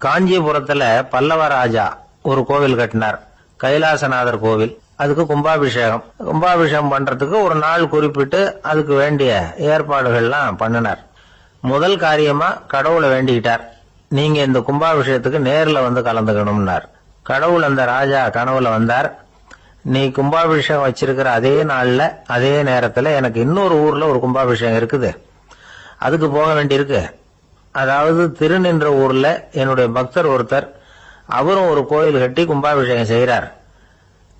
காஞ்சிபுரத்துல பல்லவ ராஜா ஒரு கோவில் கட்டினார், கைலாசநாதர் கோவில். அதுக்கு கும்பாபிஷேகம் பண்றதுக்கு ஒரு நாள் குறிப்பிட்டு அதுக்கு வேண்டிய ஏற்பாடுகள்லாம் பண்ணினார். முதல் காரியமா கடவுளை வேண்டிக்கிட்டார், நீங்க இந்த கும்பாபிஷேகத்துக்கு நேர்ல வந்து கலந்துக்கணும்னார். கடவுள் அந்த ராஜா கனவுல வந்தார், நீ கும்பாபிஷேகம் வச்சிருக்கிற அதே நாள்ல அதே நேரத்துல எனக்கு இன்னொரு ஊர்ல ஒரு கும்பாபிஷேகம் இருக்குது, அதுக்கு போக வேண்டியிருக்கு. அதாவது திருநின்ற ஊர்ல என்னுடைய பக்தர் ஒருத்தர், அவரும் ஒரு கோயில் கட்டி கும்பாபிஷேகம் செய்யறார்,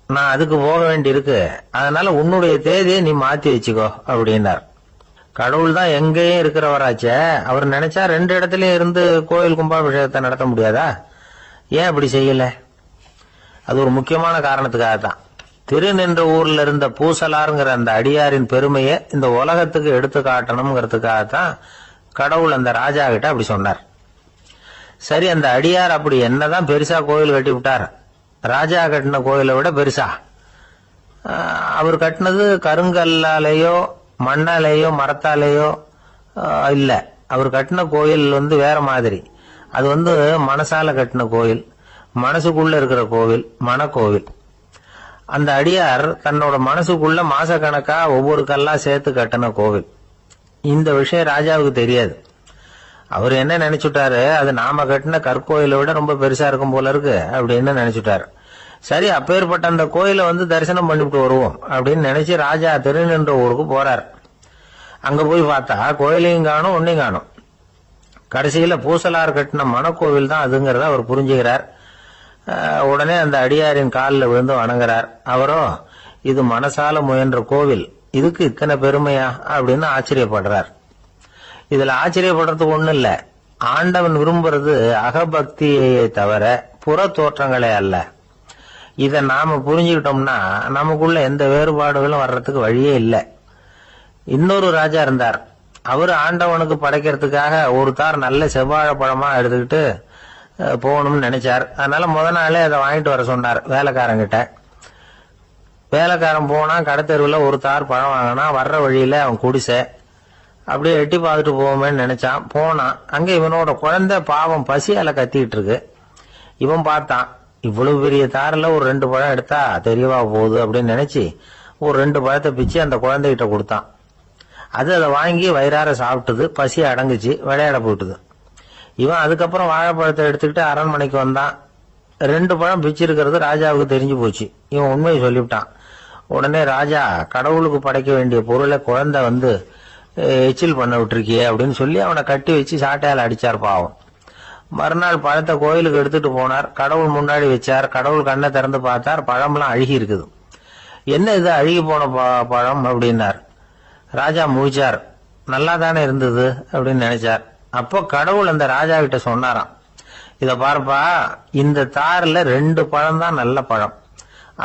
நான் அதுக்கு போக வேண்டியிருக்கு, அதனால உன்னுடைய தேதியை நீ மாத்தி வச்சுக்கோ அப்படின்னார். கடவுள் தான் எங்கேயும் இருக்கிறவராச்சே, அவர் நினைச்சா ரெண்டு இடத்துலயும் இருந்து கோயில் கும்பாபிஷேகத்தை நடத்த முடியாதா? ஏன் அப்படி செய்யல? அது ஒரு முக்கியமான காரணத்துக்காக தான். திருநின்ற ஊர்ல இருந்த பூசலாருங்கிற அந்த அடியாரின் பெருமையை இந்த உலகத்துக்கு எடுத்து காட்டணுங்கிறதுக்காகத்தான் கடவுள் அந்த ராஜா கிட்ட அப்படி சொன்னார். சரி, அந்த அடியார் அப்படி என்னதான் பெருசா கோயில் கட்டி விட்டார்? ராஜா கட்டின கோயிலை விட பெருசா? அவர் கட்டினது கருங்கல்லாலேயோ மண்ணாலேயோ மரத்தாலேயோ இல்ல. அவர் கட்டின கோயில் வேற மாதிரி. அது மனசால கட்டின கோயில், மனசுக்குள்ள இருக்கிற கோவில், மனக்கோவில். அந்த அடியார் தன்னோட மனசுக்குள்ள மாசக்கணக்கா ஒவ்வொரு கல்லா சேர்த்து கட்டின கோவில். இந்த விஷயம் ராஜாவுக்கு தெரியாது. அவர் என்ன நினைச்சுட்டாரு, அது நாம கட்டின கற்கோயிலை விட ரொம்ப பெருசா இருக்கும் போல இருக்கு அப்படின்னு நினைச்சுட்டாரு. சரி, அப்பேற்பட்ட அந்த கோயிலை தரிசனம் பண்ணிவிட்டு வருவோம் அப்படின்னு நினைச்சு ராஜா திருநின்ற ஊருக்கு போறார். அங்க போய் பார்த்தா கோயிலையும் காணும், ஒன்னையும் காணும். கடைசியில பூசலார் கட்டின மனக்கோவில் தான் அதுங்கிறத அவர் புரிஞ்சுக்கிறார். உடனே அந்த அடியாரின் காலில் விழுந்து வணங்குறார். அவரோ, இது மனசால முயன்ற கோவில், இதுக்கு இத்தனை பெருமையா அப்படின்னு ஆச்சரியப்படுறார். இதுல ஆச்சரியப்படுறதுக்கு ஒண்ணு இல்ல. ஆண்டவன் விரும்புறது அகபக்தியை தவிர புற தோற்றங்களே அல்ல. இத நாம புரிஞ்சுக்கிட்டோம்னா நமக்குள்ள எந்த வேறுபாடுகளும் வர்றதுக்கு வழியே இல்லை. இன்னொரு ராஜா இருந்தார். அவரு ஆண்டவனுக்கு படைக்கிறதுக்காக ஒரு தார் நல்ல செவ்வாழை பழமா எடுத்துக்கிட்டு போகணும்னு நினைச்சார். அதனால முத நாளே அதை வாங்கிட்டு வர சொன்னார் வேலைக்காரங்கிட்ட. வேலைக்காரன் போனா கடத்தெருவில் ஒரு தார் பழம் வாங்கினா, வர்ற வழியில அவன் குடிசை அப்படியே எட்டி பார்த்துட்டு போவோமேன்னு நினைச்சான். போனான், அங்க இவனோட குழந்தை பாவம் பசியால கத்திக்கிட்டு இருக்கு. இவன் பார்த்தான், இவ்வளவு பெரிய தாரில் ஒரு 2 பழம் எடுத்தா தெரியவா போகுது அப்படின்னு நினைச்சு ஒரு 2 பழத்தை பிச்சு அந்த குழந்தைகிட்ட கொடுத்தான். அது அதை வாங்கி வயிறார சாப்பிட்டது, பசி அடங்குச்சு, விளையாட போயிட்டுது. இவன் அதுக்கப்புறம் வாழைப்பழத்தை எடுத்துக்கிட்டு அரண்மனைக்கு வந்தான். 2 பழம் பிச்சிருக்கிறது ராஜாவுக்கு தெரிஞ்சு போச்சு. இவன் உண்மையை சொல்லிவிட்டான். உடனே ராஜா, கடவுளுக்கு படைக்க வேண்டிய பொருளை குழந்தை எச்சில் பண்ண விட்டுருக்கியே அப்படின்னு சொல்லி அவனை கட்டி வச்சு சாட்டையால் அடிச்சார் பாவம். மறுநாள் பழத்தை கோயிலுக்கு எடுத்துட்டு போனார், கடவுள் முன்னாடி வச்சார். கடவுள் கண்ணை திறந்து பார்த்தார், பழம்லாம் அழுகி இருக்குது. என்ன இது அழுகி போன பழம் அப்படின்னார். ராஜா முழிச்சார், நல்லா தானே இருந்தது அப்படின்னு நினைச்சார். அப்போ கடவுள் அந்த ராஜா கிட்ட சொன்னாராம், இத பார்ப்பா, இந்த தாரில் 2 பழம் தான் நல்ல பழம்,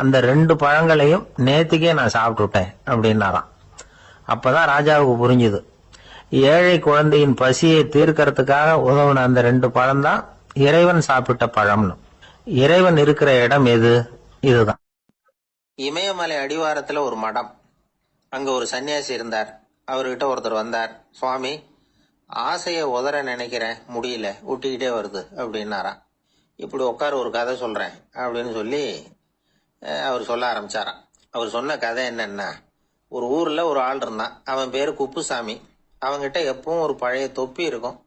அந்த 2 பழங்களையும் நேத்துக்கே நான் சாப்பிட்டுட்டேன் அப்படின்னாராம். அப்பதான் ராஜாவுக்கு புரிஞ்சுது, ஏழை குழந்தையின் பசியை தீர்க்கறதுக்காக உதவுன அந்த 2 பழம் தான் இறைவன் சாப்பிட்ட பழம்னு. இறைவன் இருக்கிற இடம் எது? இதுதான். இமயமலை அடிவாரத்துல ஒரு மடம். அங்க ஒரு சன்னியாசி இருந்தார். அவர்கிட்ட ஒருத்தர் வந்தார். சுவாமி, ஆசையை உதற நினைக்கிறேன், முடியல, ஊட்டிக்கிட்டே வருது அப்படின்னாராம். இப்படி உட்கார, ஒரு கதை சொல்றேன் அப்படின்னு சொல்லி அவர் சொல்ல ஆரம்பிச்சாராம். அவர் சொன்ன கதை என்னன்னா, ஒரு ஊர்ல ஒரு ஆள் இருந்தான். அவன் பேரு குப்புசாமி. அவன்கிட்ட எப்பவும் ஒரு பழைய தொப்பி இருக்கும்,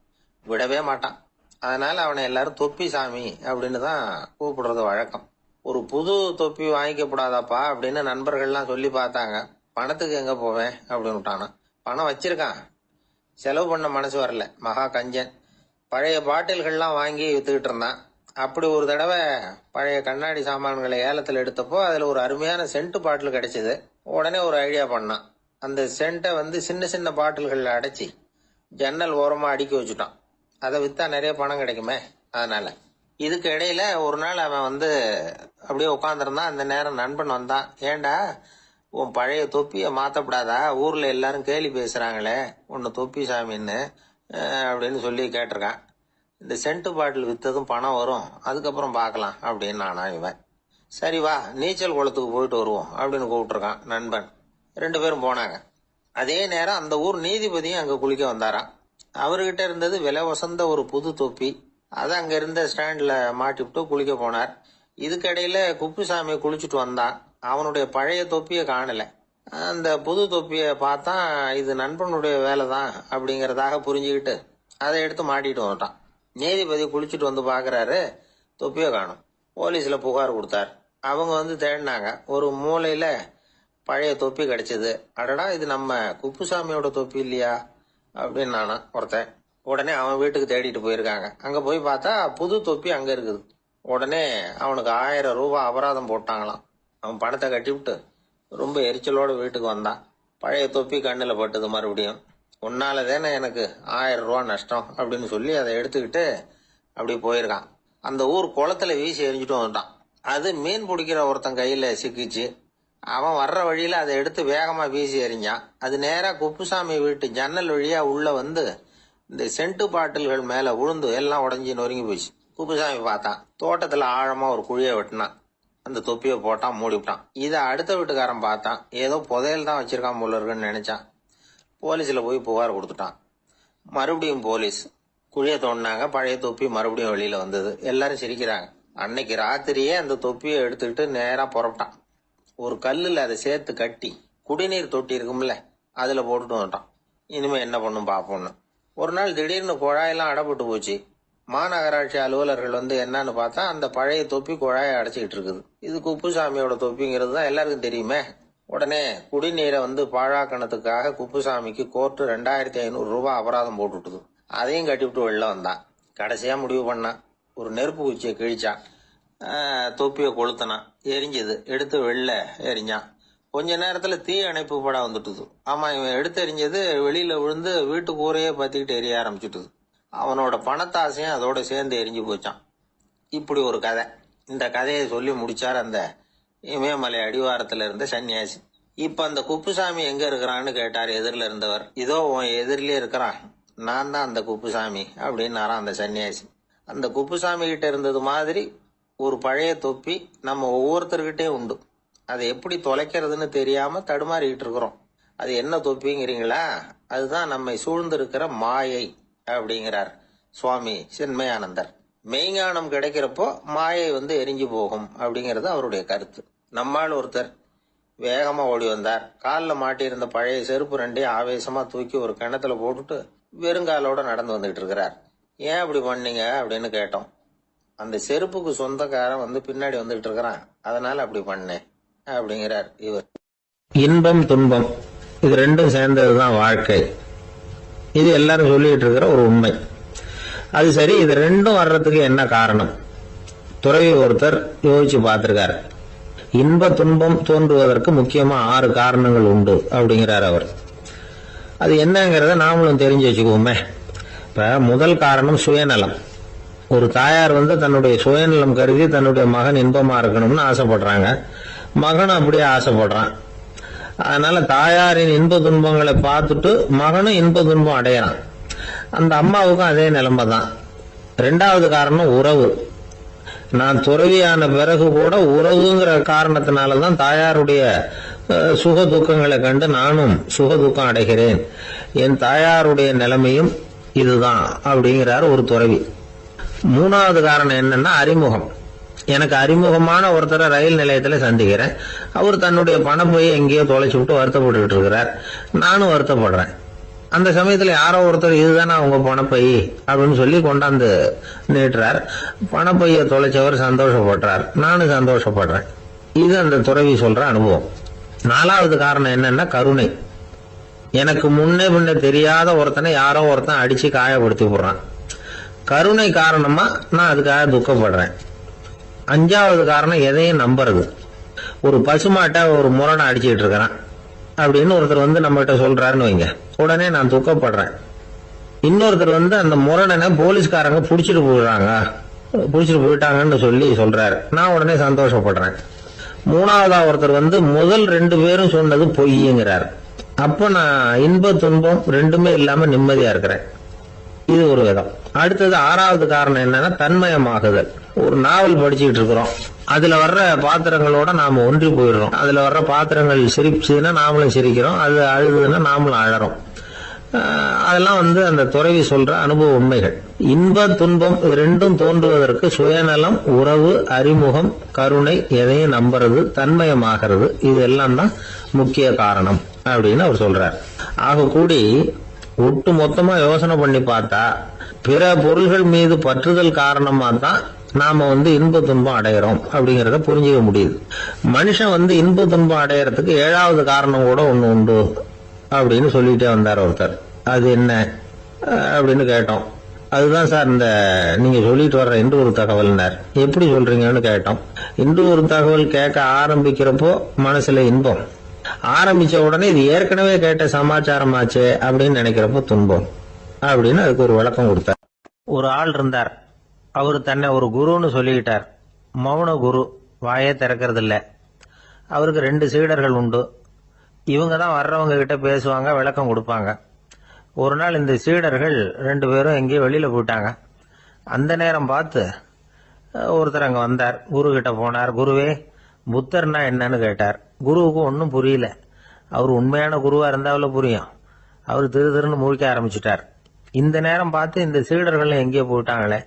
விடவே மாட்டான். அதனால அவனை எல்லாரும் தொப்பி சாமி அப்படின்னு தான் கூப்பிடுறது வழக்கம். ஒரு புது தொப்பி வாங்கிக்கப்படாதாப்பா அப்படின்னு நண்பர்கள்லாம் சொல்லி பார்த்தாங்க. பணத்துக்கு எங்க போவேன் அப்படின்னு விட்டானா. பணம் வச்சிருக்கான், செலவு பண்ண மனசு வரல, மகா கஞ்சன். பழைய பாட்டில்கள்லாம் வாங்கி வித்துக்கிட்டு இருந்தான். அப்படி ஒரு தடவை பழைய கண்ணாடி சாமான்களை ஏலத்தில் எடுத்தப்போ அதுல ஒரு அருமையான சென்ட் பாட்டில் கிடைச்சது. உடனே ஒரு ஐடியா பண்ணான். அந்த சென்ட்டை சின்ன சின்ன பாட்டில்கள்ல அடைச்சி ஜன்னல் ஓரமா அடுக்கி வச்சுட்டான். அதை வித்தா நிறைய பணம் கிடைக்குமே, அதனால. இதுக்கு இடையில ஒரு நாள் அவன் அப்படியே உட்காந்துருந்தான். அந்த நேரம் நண்பன் வந்தான். ஏண்டா, உன் பழைய தொப்பியை மாத்தப்படாதா, ஊர்ல எல்லாரும் கேலி பேசுறாங்களே உன்னை தொப்பி சாமின்னு அப்படின்னு சொல்லி கேட்டிருக்கான். இந்த சென்ட் பாட்டில் வித்ததும் பணம் வரும், அதுக்கப்புறம் பார்க்கலாம் அப்படின்னு நானா இவன். சரி வா, நீச்சல் குளத்துக்கு போயிட்டு வருவோம் அப்படின்னு கூப்பிட்டுருக்கான் நண்பன். 2 பேரும் போனாங்க. அதே நேரம் அந்த ஊர் நீதிபதியும் அங்க குளிக்க வந்தாராம். அவர்கிட்ட இருந்தது விலை வசந்த ஒரு புது தொப்பி. அதை அங்க இருந்த ஸ்டாண்ட்ல மாட்டிவிட்டு குளிக்க போனார். இதுக்கிடையில குப்புசாமி குளிச்சுட்டு வந்தான். அவனுடைய பழைய தொப்பியை காணல. அந்த புது தொப்பியை பார்த்தா இது நண்பனுடைய வேலை தான் அப்படிங்கறதாக புரிஞ்சுக்கிட்டு அதை எடுத்து மாட்டிட்டு வந்துட்டான். நீதிபதி குளிச்சுட்டு வந்து பாக்குறாரு, தொப்பியை காணும். போலீஸ்ல புகார் கொடுத்தார். அவங்க வந்து தேடினாங்க. ஒரு மூலையில பழைய தொப்பி கிடைச்சது. அடடா, இது நம்ம குப்புசாமியோட தொப்பி இல்லையா அப்படின்னு நானா ஒருத்தன். உடனே அவன் வீட்டுக்கு தேடிட்டு போயிருக்காங்க. அங்க போய் பார்த்தா புது தொப்பி அங்க இருக்குது. உடனே அவனுக்கு 1000 ரூபாய் அபராதம் போட்டாங்களாம். அவன் பணத்தை கட்டிவிட்டு ரொம்ப எரிச்சலோட வீட்டுக்கு வந்தான். பழைய தொப்பி கண்ணுல பட்டது. மறுபடியும் உன்னாலதானே எனக்கு 1000 ரூபாய் நஷ்டம் அப்படின்னு சொல்லி அதை எடுத்துக்கிட்டு அப்படி போயிருக்கான். அந்த ஊர் குளத்துல வீசி எரிஞ்சுட்டு வந்துட்டான். அது மீன் பிடிக்கிற ஒருத்தன் கையில சிக்கிச்சு. அவன் வர்ற வழியில அதை எடுத்து வேகமா வீசி எறிஞ்சான். அது நேரா குப்புசாமி வீட்டு ஜன்னல் வழியா உள்ள வந்து இந்த சென்ட்டு பாட்டில்கள் மேல உழுந்து எல்லாம் உடஞ்சி நொறுங்கி போச்சு. குப்புசாமி பார்த்தான். தோட்டத்துல ஆழமா ஒரு குழியை வெட்டினான். அந்த தொப்பியை போட்டான், மூடிவிட்டான். இதை அடுத்த வீட்டுக்காரன் பார்த்தான். ஏதோ புதையல் தான் வச்சிருக்கான் போல இருக்குன்னு நினைச்சான். போலீஸ்ல போய் புகார் கொடுத்துட்டான். மறுபடியும் போலீஸ் குழியை தோண்டினாங்க. பழைய தொப்பி மறுபடியும் வெளியில வந்தது. எல்லாரும் சிரிக்கிறாங்க. அன்னைக்கு ராத்திரியே அந்த தொப்பியை எடுத்துக்கிட்டு நேரா புறப்பட்டான். ஒரு கல்லுல அதை சேர்த்து கட்டி குடிநீர் தொட்டி இருக்கும்ல, அதுல போட்டுட்டு வந்துட்டான். இனிமே என்ன பண்ணும் பாப்போம்னு. ஒரு நாள் திடீர்னு குழாயெல்லாம் அடைப்பட்டு போச்சு. மாநகராட்சி அலுவலர்கள் வந்து என்னன்னு பார்த்தா அந்த பழைய தொப்பி குழாயை அடைச்சிக்கிட்டு இருக்குது. இது குப்புசாமியோட தொப்பிங்கிறது தான் எல்லாருக்கும் தெரியுமே. உடனே குடிநீரை வந்து பாழாக்கணத்துக்காக குப்புசாமிக்கு கோர்ட்டு 2500 ரூபாய் அபராதம் போட்டுட்டுது. அதையும் கட்டிவிட்டு வெளில வந்தான். கடைசியா முடிவு பண்ணான். ஒரு நெருப்பு குச்சியை கிழிச்சான். தொப்பியை கொளுத்தினான். எரிஞ்சது. எடுத்து வெளில எரிஞ்சான். கொஞ்ச நேரத்துல தீ அணைப்பு படம் வந்துட்டுது. ஆமா, இவன் எடுத்து எரிஞ்சது வெளியில விழுந்து வீட்டு கூரையே பத்திக்கிட்டு எரிய ஆரம்பிச்சுட்டுது. அவனோட பணத்தாசையும் அதோட சேர்ந்து எரிஞ்சு போச்சான். இப்படி ஒரு கதை. இந்த கதையை சொல்லி முடிச்சார் அந்த இமயமலை அடிவாரத்துல இருந்த சன்னியாசி. இப்ப அந்த குப்புசாமி எங்க இருக்கிறான்னு கேட்டார் எதிரில இருந்தவர். இதோ உன் எதிரிலே இருக்கிறான், நான் தான் அந்த குப்புசாமி அப்படின்னாராம் அந்த சன்னியாசி. அந்த குப்புசாமி கிட்ட இருந்தது மாதிரி ஒரு பழைய தொப்பி நம்ம ஒவ்வொருத்தர்கிட்டே உண்டு. அதை எப்படி தொலைக்கிறதுன்னு தெரியாம தடுமாறிக்கிட்டு இருக்கிறோம். அது என்ன தொப்பிங்கிறீங்களா? அதுதான் நம்மை சூழ்ந்திருக்கிற மாயை அப்படிங்கிறார் சுவாமி சின்மயானந்தர். மெய்ஞானம் கிடைக்கிறப்போ மாயை வந்து எரிஞ்சு போகும் அப்படிங்கறது அவருடைய கருத்து. நம்மால் ஒருத்தர் வேகமா ஓடி வந்தார். காலில் மாட்டியிருந்த பழைய செருப்பு ரெண்டையும் ஆவேசமா தூக்கி ஒரு கிணத்துல போட்டுட்டு வெறுங்காலோட நடந்து வந்துகிட்டு இருக்கிறார். ஏன் அப்படி பண்ணீங்க அப்படின்னு கேட்டோம். அந்த செருப்புக்கு சொந்தக்காரன் வந்து பின்னாடி வந்துகிட்டு இருக்கிறான், அதனால அப்படி பண்ணேன் அப்படிங்கிறார் இவர். இன்பம் துன்பம் இது ரெண்டும் சேர்ந்ததுதான் வாழ்க்கை. இது எல்லாரும் சொல்லிட்டு இருக்கிற ஒரு உண்மை. அது சரி, இது ரெண்டும் வர்றதுக்கு என்ன காரணம்? துறவி ஒருத்தர் யோசிச்சு பார்த்திருக்காரு. இன்ப துன்பம் தோன்றுவதற்கு முக்கியமா 6 காரணங்கள் உண்டு அப்படிங்கிறார் அவர். அது என்னங்கிறத நாமளும் தெரிஞ்சு வச்சுக்குவோமே. இப்ப முதல் காரணம் சுயநலம். ஒரு தாயார் வந்து தன்னுடைய சுயநலம் கருதி தன்னுடைய மகன் இன்பமா இருக்கணும்னு ஆசைப்படுறாங்க. மகனும் அப்படியே ஆசைப்படுறான். அதனால தாயாரின் இன்ப துன்பங்களை பார்த்துட்டு மகனும் இன்ப துன்பம் அடையறான். அந்த அம்மாவுக்கும் அதே நிலைமை தான். 2வது காரணம் உறவு. நான் துறவியான பிறகு கூட உறவுங்கிற காரணத்தினாலதான் தாயாருடைய சுக துக்கங்களை கண்டு நானும் சுக துக்கம் அடைகிறேன். என் தாயாருடைய நிலைமையும் இதுதான் அப்படிங்கிறார் ஒரு துறவி. 3வது காரணம் என்னன்னா அறிமுகம். எனக்கு அறிமுகமான ஒருத்தரை ரயில் நிலையத்துல சந்திக்கிறேன். அவர் தன்னுடைய பணப்பையை எங்கேயோ தொலைச்சு விட்டு வருத்தப்பட்டு இருக்கிறார். நானும் வருத்தப்படுறேன். அந்த சமயத்துல யாரோ ஒருத்தர் இதுதானே அவங்க பணப்பை அப்படின்னு சொல்லி கொண்டாந்து நீட்டுறார். பணப்பைய தொலைச்சவர் சந்தோஷப்படுறார், நானும் சந்தோஷப்படுறேன். இது அந்த துறவி சொல்ற அனுபவம். 4வது காரணம் என்னன்னா கருணை. எனக்கு முன்னே பின்ன தெரியாத ஒருத்தனை யாரோ ஒருத்தன் அடிச்சு காயப்படுத்தி போடுறான். கருணை காரணமா நான் அதுக்காக துக்கப்படுறேன். 5வது காரணம் எதையும் நம்புறது. ஒரு பசுமாட்டை ஒரு முரணை அடிச்சுட்டு இருக்கிறான் அப்படின்னு ஒருத்தர் வந்து நம்ம கிட்ட சொல்றாருன்னு வைங்க, உடனே நான் துக்கப்படுறேன். இன்னொருத்தர் வந்து அந்த முரணனை போலீஸ்காரங்க புடிச்சிட்டு போயிட்டாங்கன்னு சொல்லி சொல்றாரு, நான் உடனே சந்தோஷப்படுறேன். 3வதா ஒருத்தர் வந்து முதல் 2 பேரும் சொன்னது பொய்யுங்கிறார். அப்ப நான் இன்ப துன்பம் ரெண்டுமே இல்லாம நிம்மதியா இருக்கிறேன். இது ஒரு விதம். அடுத்தது 6வது காரணம் என்னன்னா தன்மயமாகுதல். ஒரு நாவல் படிச்சுக்கிட்டு இருக்கிறோம், அதுல வர்ற பாத்திரங்களோட நாம ஒன்றி போயிடுறோம். அதுல வர்ற பாத்திரங்கள் சிரிச்சுன்னா நாமளும் சிரிக்கிறோம், அது அழுதுன்னா நாமளும் அழறோம். அதெல்லாம் அந்த துறவி சொல்ற அனுபவ உண்மைகள். இன்ப துன்பம் ரெண்டும் தோன்றுவதற்கு சுயநலம், உறவு, அறிமுகம், கருணை, எதையும் நம்புறது, தன்மயமாகிறது, இது எல்லாம் தான் முக்கிய காரணம் அப்படின்னு அவர் சொல்றார். ஆக கூடி ஒட்டு மொத்தமா யோசனை பண்ணி பார்த்தா பிற பொருள்கள் மீது பற்றுதல் காரணமா தான் நாம இன்ப துன்பம் அடையிறோம் அப்படிங்கறத புரிஞ்சுக்க முடியுது. மனுஷன் இன்ப துன்பம் அடையறதுக்கு 7வது காரணம் கூட ஒண்ணு உண்டு அப்படின்னு சொல்லிட்டே வந்தார் ஒருத்தர். அது என்ன அப்படின்னு கேட்டோம். அதுதான் சார் நீங்க சொல்லிட்டு வர்ற இன்று ஒரு தகவல்னார். எப்படி சொல்றீங்கன்னு கேட்டோம். இன்று ஒரு தகவல் கேட்க ஆரம்பிக்கிறப்போ மனசுல இன்பம், ஆரம்பிச்ச உடனே இது ஏற்கனவே கேட்ட சமாச்சாரம் ஆச்சே அப்படின்னு நினைக்கிறப்போ துன்பம் அப்படின்னு அதுக்கு ஒரு விளக்கம் கொடுத்தார். ஒரு ஆள் இருந்தார். அவரு தன்னை ஒரு குருன்னு சொல்லிக்கிட்டார். மௌன குரு, வாயே திறக்கிறது இல்ல. அவருக்கு 2 சீடர்கள் உண்டு. இவங்க தான் வர்றவங்க கிட்ட பேசுவாங்க, விளக்கம் கொடுப்பாங்க. ஒரு நாள் இந்த சீடர்கள் 2 பேரும் எங்கேயோ வெளியில போயிட்டாங்க. அந்த நேரம் பார்த்து ஒருத்தர் அங்க வந்தார். குரு கிட்ட போனார். குருவே, புத்தர்னா என்னன்னு கேட்டார். குருவுக்கு ஒன்னும் புரியல. அவர் உண்மையான குருவா இருந்தாவில புரியும். அவர் திருன்னு முழிக்க ஆரம்பிச்சுட்டார். இந்த நேரம் பார்த்து இந்த சீடர்கள் எங்கேயோ போயிட்டாங்களே,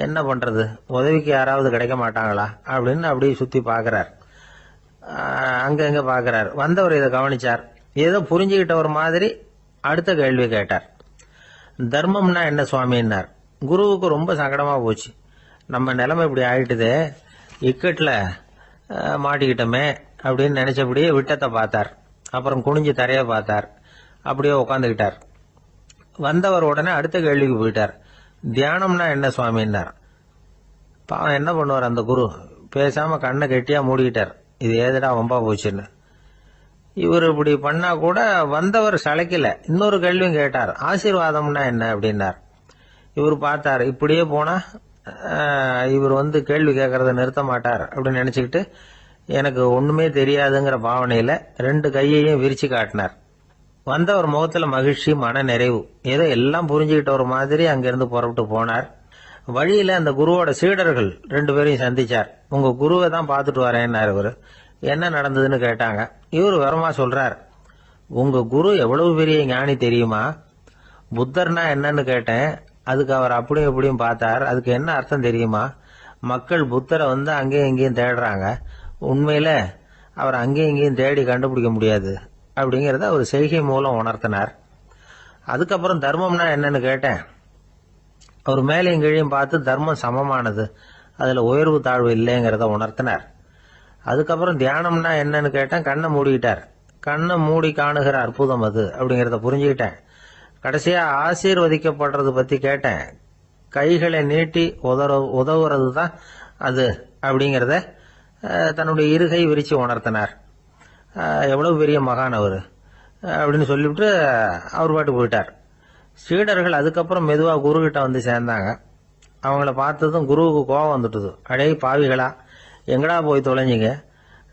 என்ன பண்றது, உதவிக்கு யாராவது கிடைக்க மாட்டாங்களா அப்படின்னு அப்படியே சுத்தி பாக்குறார். அங்க பாக்குறார். வந்தவர் இதை கவனிச்சார். ஏதோ புரிஞ்சுக்கிட்ட ஒரு மாதிரி அடுத்த கேள்வி கேட்டார். தர்மம்னா என்ன சுவாமின்னார். குருவுக்கு ரொம்ப சங்கடமா போச்சு. நம்ம நிலைமை இப்படி ஆயிட்டுதே, இக்கட்ல மாட்டிக்கிட்டோமே அப்படின்னு நினைச்சபடியே விட்டத்தை பார்த்தார். அப்புறம் குனிஞ்சு தரைய பார்த்தார். அப்படியே உட்காந்துக்கிட்டார். வந்தவர் உடனே அடுத்த கேள்விக்கு போயிட்டார். தியானம்னா என்ன சுவாமின்னார். பாவம் என்ன பண்ணுவார் அந்த குரு, பேசாம கண்ணை கெட்டியா மூடிக்கிட்டார். இது ஏதடா வம்பா போச்சுன்னு. இவர் இப்படி பண்ணா கூட வந்தவர் சளைக்கல. இன்னொரு கேள்வியும் கேட்டார். ஆசீர்வாதம்னா என்ன அப்படின்னார். இவர் பார்த்தார். இப்படியே போனா இவர் கேள்வி கேட்கறத நிறுத்த மாட்டார் அப்படின்னு நினைச்சுக்கிட்டு எனக்கு ஒண்ணுமே தெரியாதுங்கிற பாவனையில 2 கையையும் விரிச்சு காட்டினார். வந்தவர் முகத்துல மகிழ்ச்சி, மன நிறைவு, ஏதோ எல்லாம் புரிஞ்சுக்கிட்ட ஒரு மாதிரி அங்கிருந்து புறப்பட்டு போனார். வழியில அந்த குருவோட சீடர்கள் 2 பேரையும் சந்திச்சார். உங்க குருவை தான் பார்த்துட்டு வரேன்னார். இவரு என்ன நடந்ததுன்னு கேட்டாங்க. இவர் விவரமா சொல்றார். உங்க குரு எவ்வளவு பெரிய ஞானி தெரியுமா? புத்தர்னா என்னன்னு கேட்டேன். அதுக்கு அவர் அப்படியும் இப்படியும் பார்த்தார். அதுக்கு என்ன அர்த்தம் தெரியுமா? மக்கள் புத்தரை அங்கேயும் இங்கேயும் தேடுறாங்க. உண்மையில அவர் அங்கேயும் இங்கேயும் தேடி கண்டுபிடிக்க முடியாது அப்படிங்கறத அவர் செய்கை மூலம் உணர்த்தினார். அதுக்கப்புறம் தர்மம்னா என்னன்னு கேட்டேன். அவர் மேலையும் கீழையும் பார்த்து தர்மம் சமமானது, அதுல உயர்வு தாழ்வு இல்லைங்கிறத உணர்த்தினார். அதுக்கப்புறம் தியானம்னா என்னன்னு கேட்டேன். கண்ணை மூடிக்கிட்டார். கண்ணை மூடி காணுகிற அற்புதம் அது அப்படிங்கறத புரிஞ்சுக்கிட்டேன். கடைசியா ஆசீர்வதிக்கப்படுறது பத்தி கேட்டேன். கைகளை நீட்டி உதவுறது தான் அது அப்படிங்கறத தன்னுடைய இருகை விரிச்சு உணர்த்தினார். எவ்வளவு பெரிய மகான் அவரு அப்படின்னு சொல்லிவிட்டு அவர் பாட்டு போயிட்டார். சீடர்கள் அதுக்கப்புறம் மெதுவா குரு கிட்ட சேர்ந்தாங்க. அவங்கள பார்த்ததும் குருவுக்கு கோபம் வந்துட்டுது. அடே பாவிகளா, எங்கடா போய் தொலைஞ்சிங்க,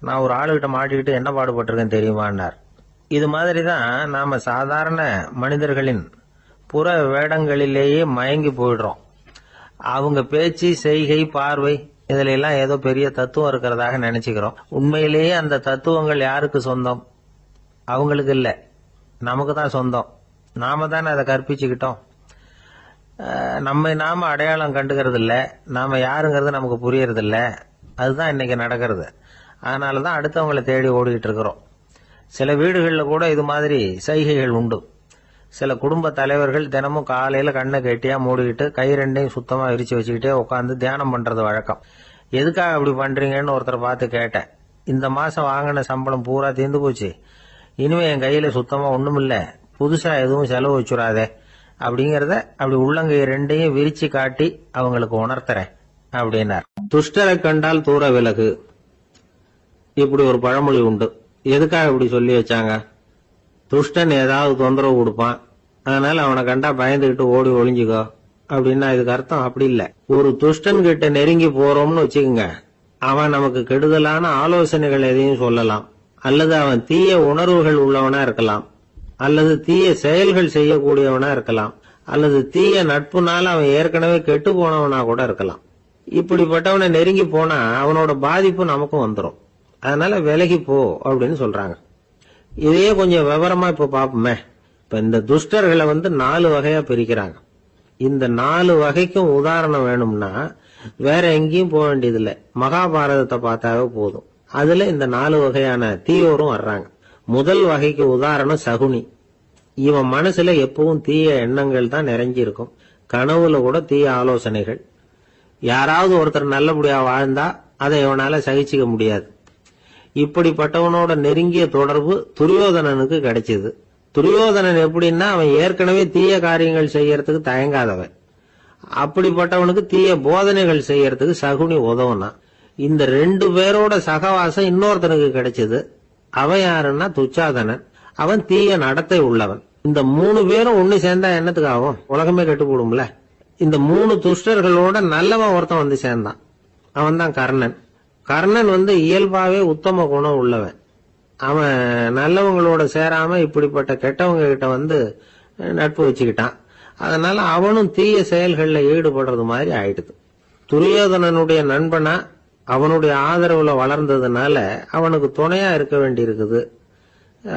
நான் ஒரு ஆளுகிட்ட மாட்டிக்கிட்டு என்ன பாடுபட்டிருக்கேன் தெரியுமான்னார். இது மாதிரிதான் நாம சாதாரண மனிதர்களின் புற வேடங்களிலேயே மயங்கி போயிடுறோம். அவங்க பேச்சு, செய்கை, பார்வை இதுல எல்லாம் ஏதோ பெரிய தத்துவம் இருக்கிறதாக நினைச்சுக்கிறோம். உண்மையிலேயே அந்த தத்துவங்கள் யாருக்கு சொந்தம்? அவங்களுக்கு இல்ல, நமக்கு தான் சொந்தம். நாம தானே அதை கற்பிச்சுக்கிட்டோம். நாம அடையாளம் கண்டுக்கிறது இல்ல, நாம யாருங்கிறது நமக்கு புரியறது இல்ல. அதுதான் இன்னைக்கு நடக்கிறது. அதனாலதான் அடுத்தவங்களை தேடி ஓடிக்கிட்டு இருக்கிறோம். சில வீடுகளில் கூட இது மாதிரி சைகைகள் உண்டு. சில குடும்ப தலைவர்கள் தினமும் காலையில கண்ணை கெட்டியா மூடிக்கிட்டு கை 2ஐயும் சுத்தமா விரிச்சு வச்சுக்கிட்டே உட்காந்து தியானம் பண்றது வழக்கம். எதுக்காக அப்படி பண்றீங்கன்னு ஒருத்தர் பார்த்து கேட்டேன். இந்த மாசம் வாங்கின சம்பளம் பூரா தீர்ந்து போச்சு, இனிமே என் கையில சுத்தமா ஒண்ணுமில்ல, புதுசா எதுவும் செலவு வச்சுடாதே அப்படிங்கறத அப்படி உள்ளங்கை 2ஐயும் விரிச்சு காட்டி அவங்களுக்கு உணர்த்துறேன் அப்படின்னார். துஷ்டரை கண்டால் தூர விலகு, இப்படி ஒரு பழமொழி உண்டு. எதுக்காக இப்படி சொல்லி வச்சாங்க? துஷ்டன் ஏதாவது தொந்தரவு கொடுப்பான், அதனால அவனை கண்டா பயந்துகிட்டு ஓடி ஒளிஞ்சுக்கோ அப்படின்னா இதுக்கு அர்த்தம் அப்படி இல்ல. ஒரு துஷ்டன் கிட்ட நெருங்கி போறோம்னு வச்சுக்கோங்க, அவன் நமக்கு கெடுதலான ஆலோசனைகள் எதையும் சொல்லலாம், அல்லது அவன் தீய உணர்வுகள் உள்ளவனா இருக்கலாம், அல்லது தீய செயல்கள் செய்யக்கூடியவனா இருக்கலாம், அல்லது தீய நட்புனால அவன் ஏற்கனவே கெட்டு போனவனா கூட இருக்கலாம். இப்படிப்பட்டவனை நெருங்கி போனா அவனோட பாதிப்பு நமக்கும் வந்துடும். அதனால விலகி போ அப்படின்னு சொல்றாங்க. இதையே கொஞ்சம் விவரமா இப்ப பாப்போமே. இப்ப இந்த துஷ்டர்களை 4 வகையா பிரிக்கிறாங்க. இந்த 4 வகைக்கும் உதாரணம் வேணும்னா வேற எங்கேயும் போக வேண்டியதில்லை, மகாபாரதத்தை பார்த்தாவே போதும். அதுல இந்த 4 வகையான தீயோரும் வர்றாங்க. முதல் வகைக்கு உதாரணம் சகுனி. இவன் மனசுல எப்பவும் தீய எண்ணங்கள் தான் நிறைஞ்சி இருக்கும். கனவுல கூட தீய ஆலோசனைகள். யாராவது ஒருத்தர் நல்லபடியா வாழ்ந்தா அதை இவனால சகிச்சுக்க முடியாது. இப்படிப்பட்டவனோட நெருங்கிய தொடர்பு துரியோதனனுக்கு கிடைச்சது. துரியோதனன் எப்படின்னா அவன் ஏற்கனவே தீய காரியங்கள் செய்யறதுக்கு தயங்காதவன். அப்படிப்பட்டவனுக்கு தீய போதனைகள் செய்யறதுக்கு சகுனி உதவுனான். இந்த 2 பேரோட சகவாசம் இன்னொருத்தனுக்கு கிடைச்சது. அவன் யாருன்னா துச்சாதனன். அவன் தீய நடத்தை உள்ளவன். இந்த 3 பேரும் ஒண்ணு சேர்ந்தா என்னத்துக்கு ஆகும்? உலகமே கெட்டு போடும்ல. இந்த 3 துஷ்டர்களோட நல்லவன் ஒருத்தன் வந்து சேர்ந்தான். அவன் தான் கர்ணன். கர்ணன் இயல்பாவே உத்தம குணம் உள்ளவன். அவன் நல்லவங்களோட சேராம இப்படிப்பட்ட கெட்டவங்க கிட்ட நட்பு வச்சுக்கிட்டான். அதனால அவனும் தீய செயல்களில் ஈடுபடுறது மாதிரி ஆயிடுது. துரியோதனனுடைய நண்பனா அவனுடைய ஆதரவுல வளர்ந்ததுனால அவனுக்கு துணையா இருக்க வேண்டி இருக்குது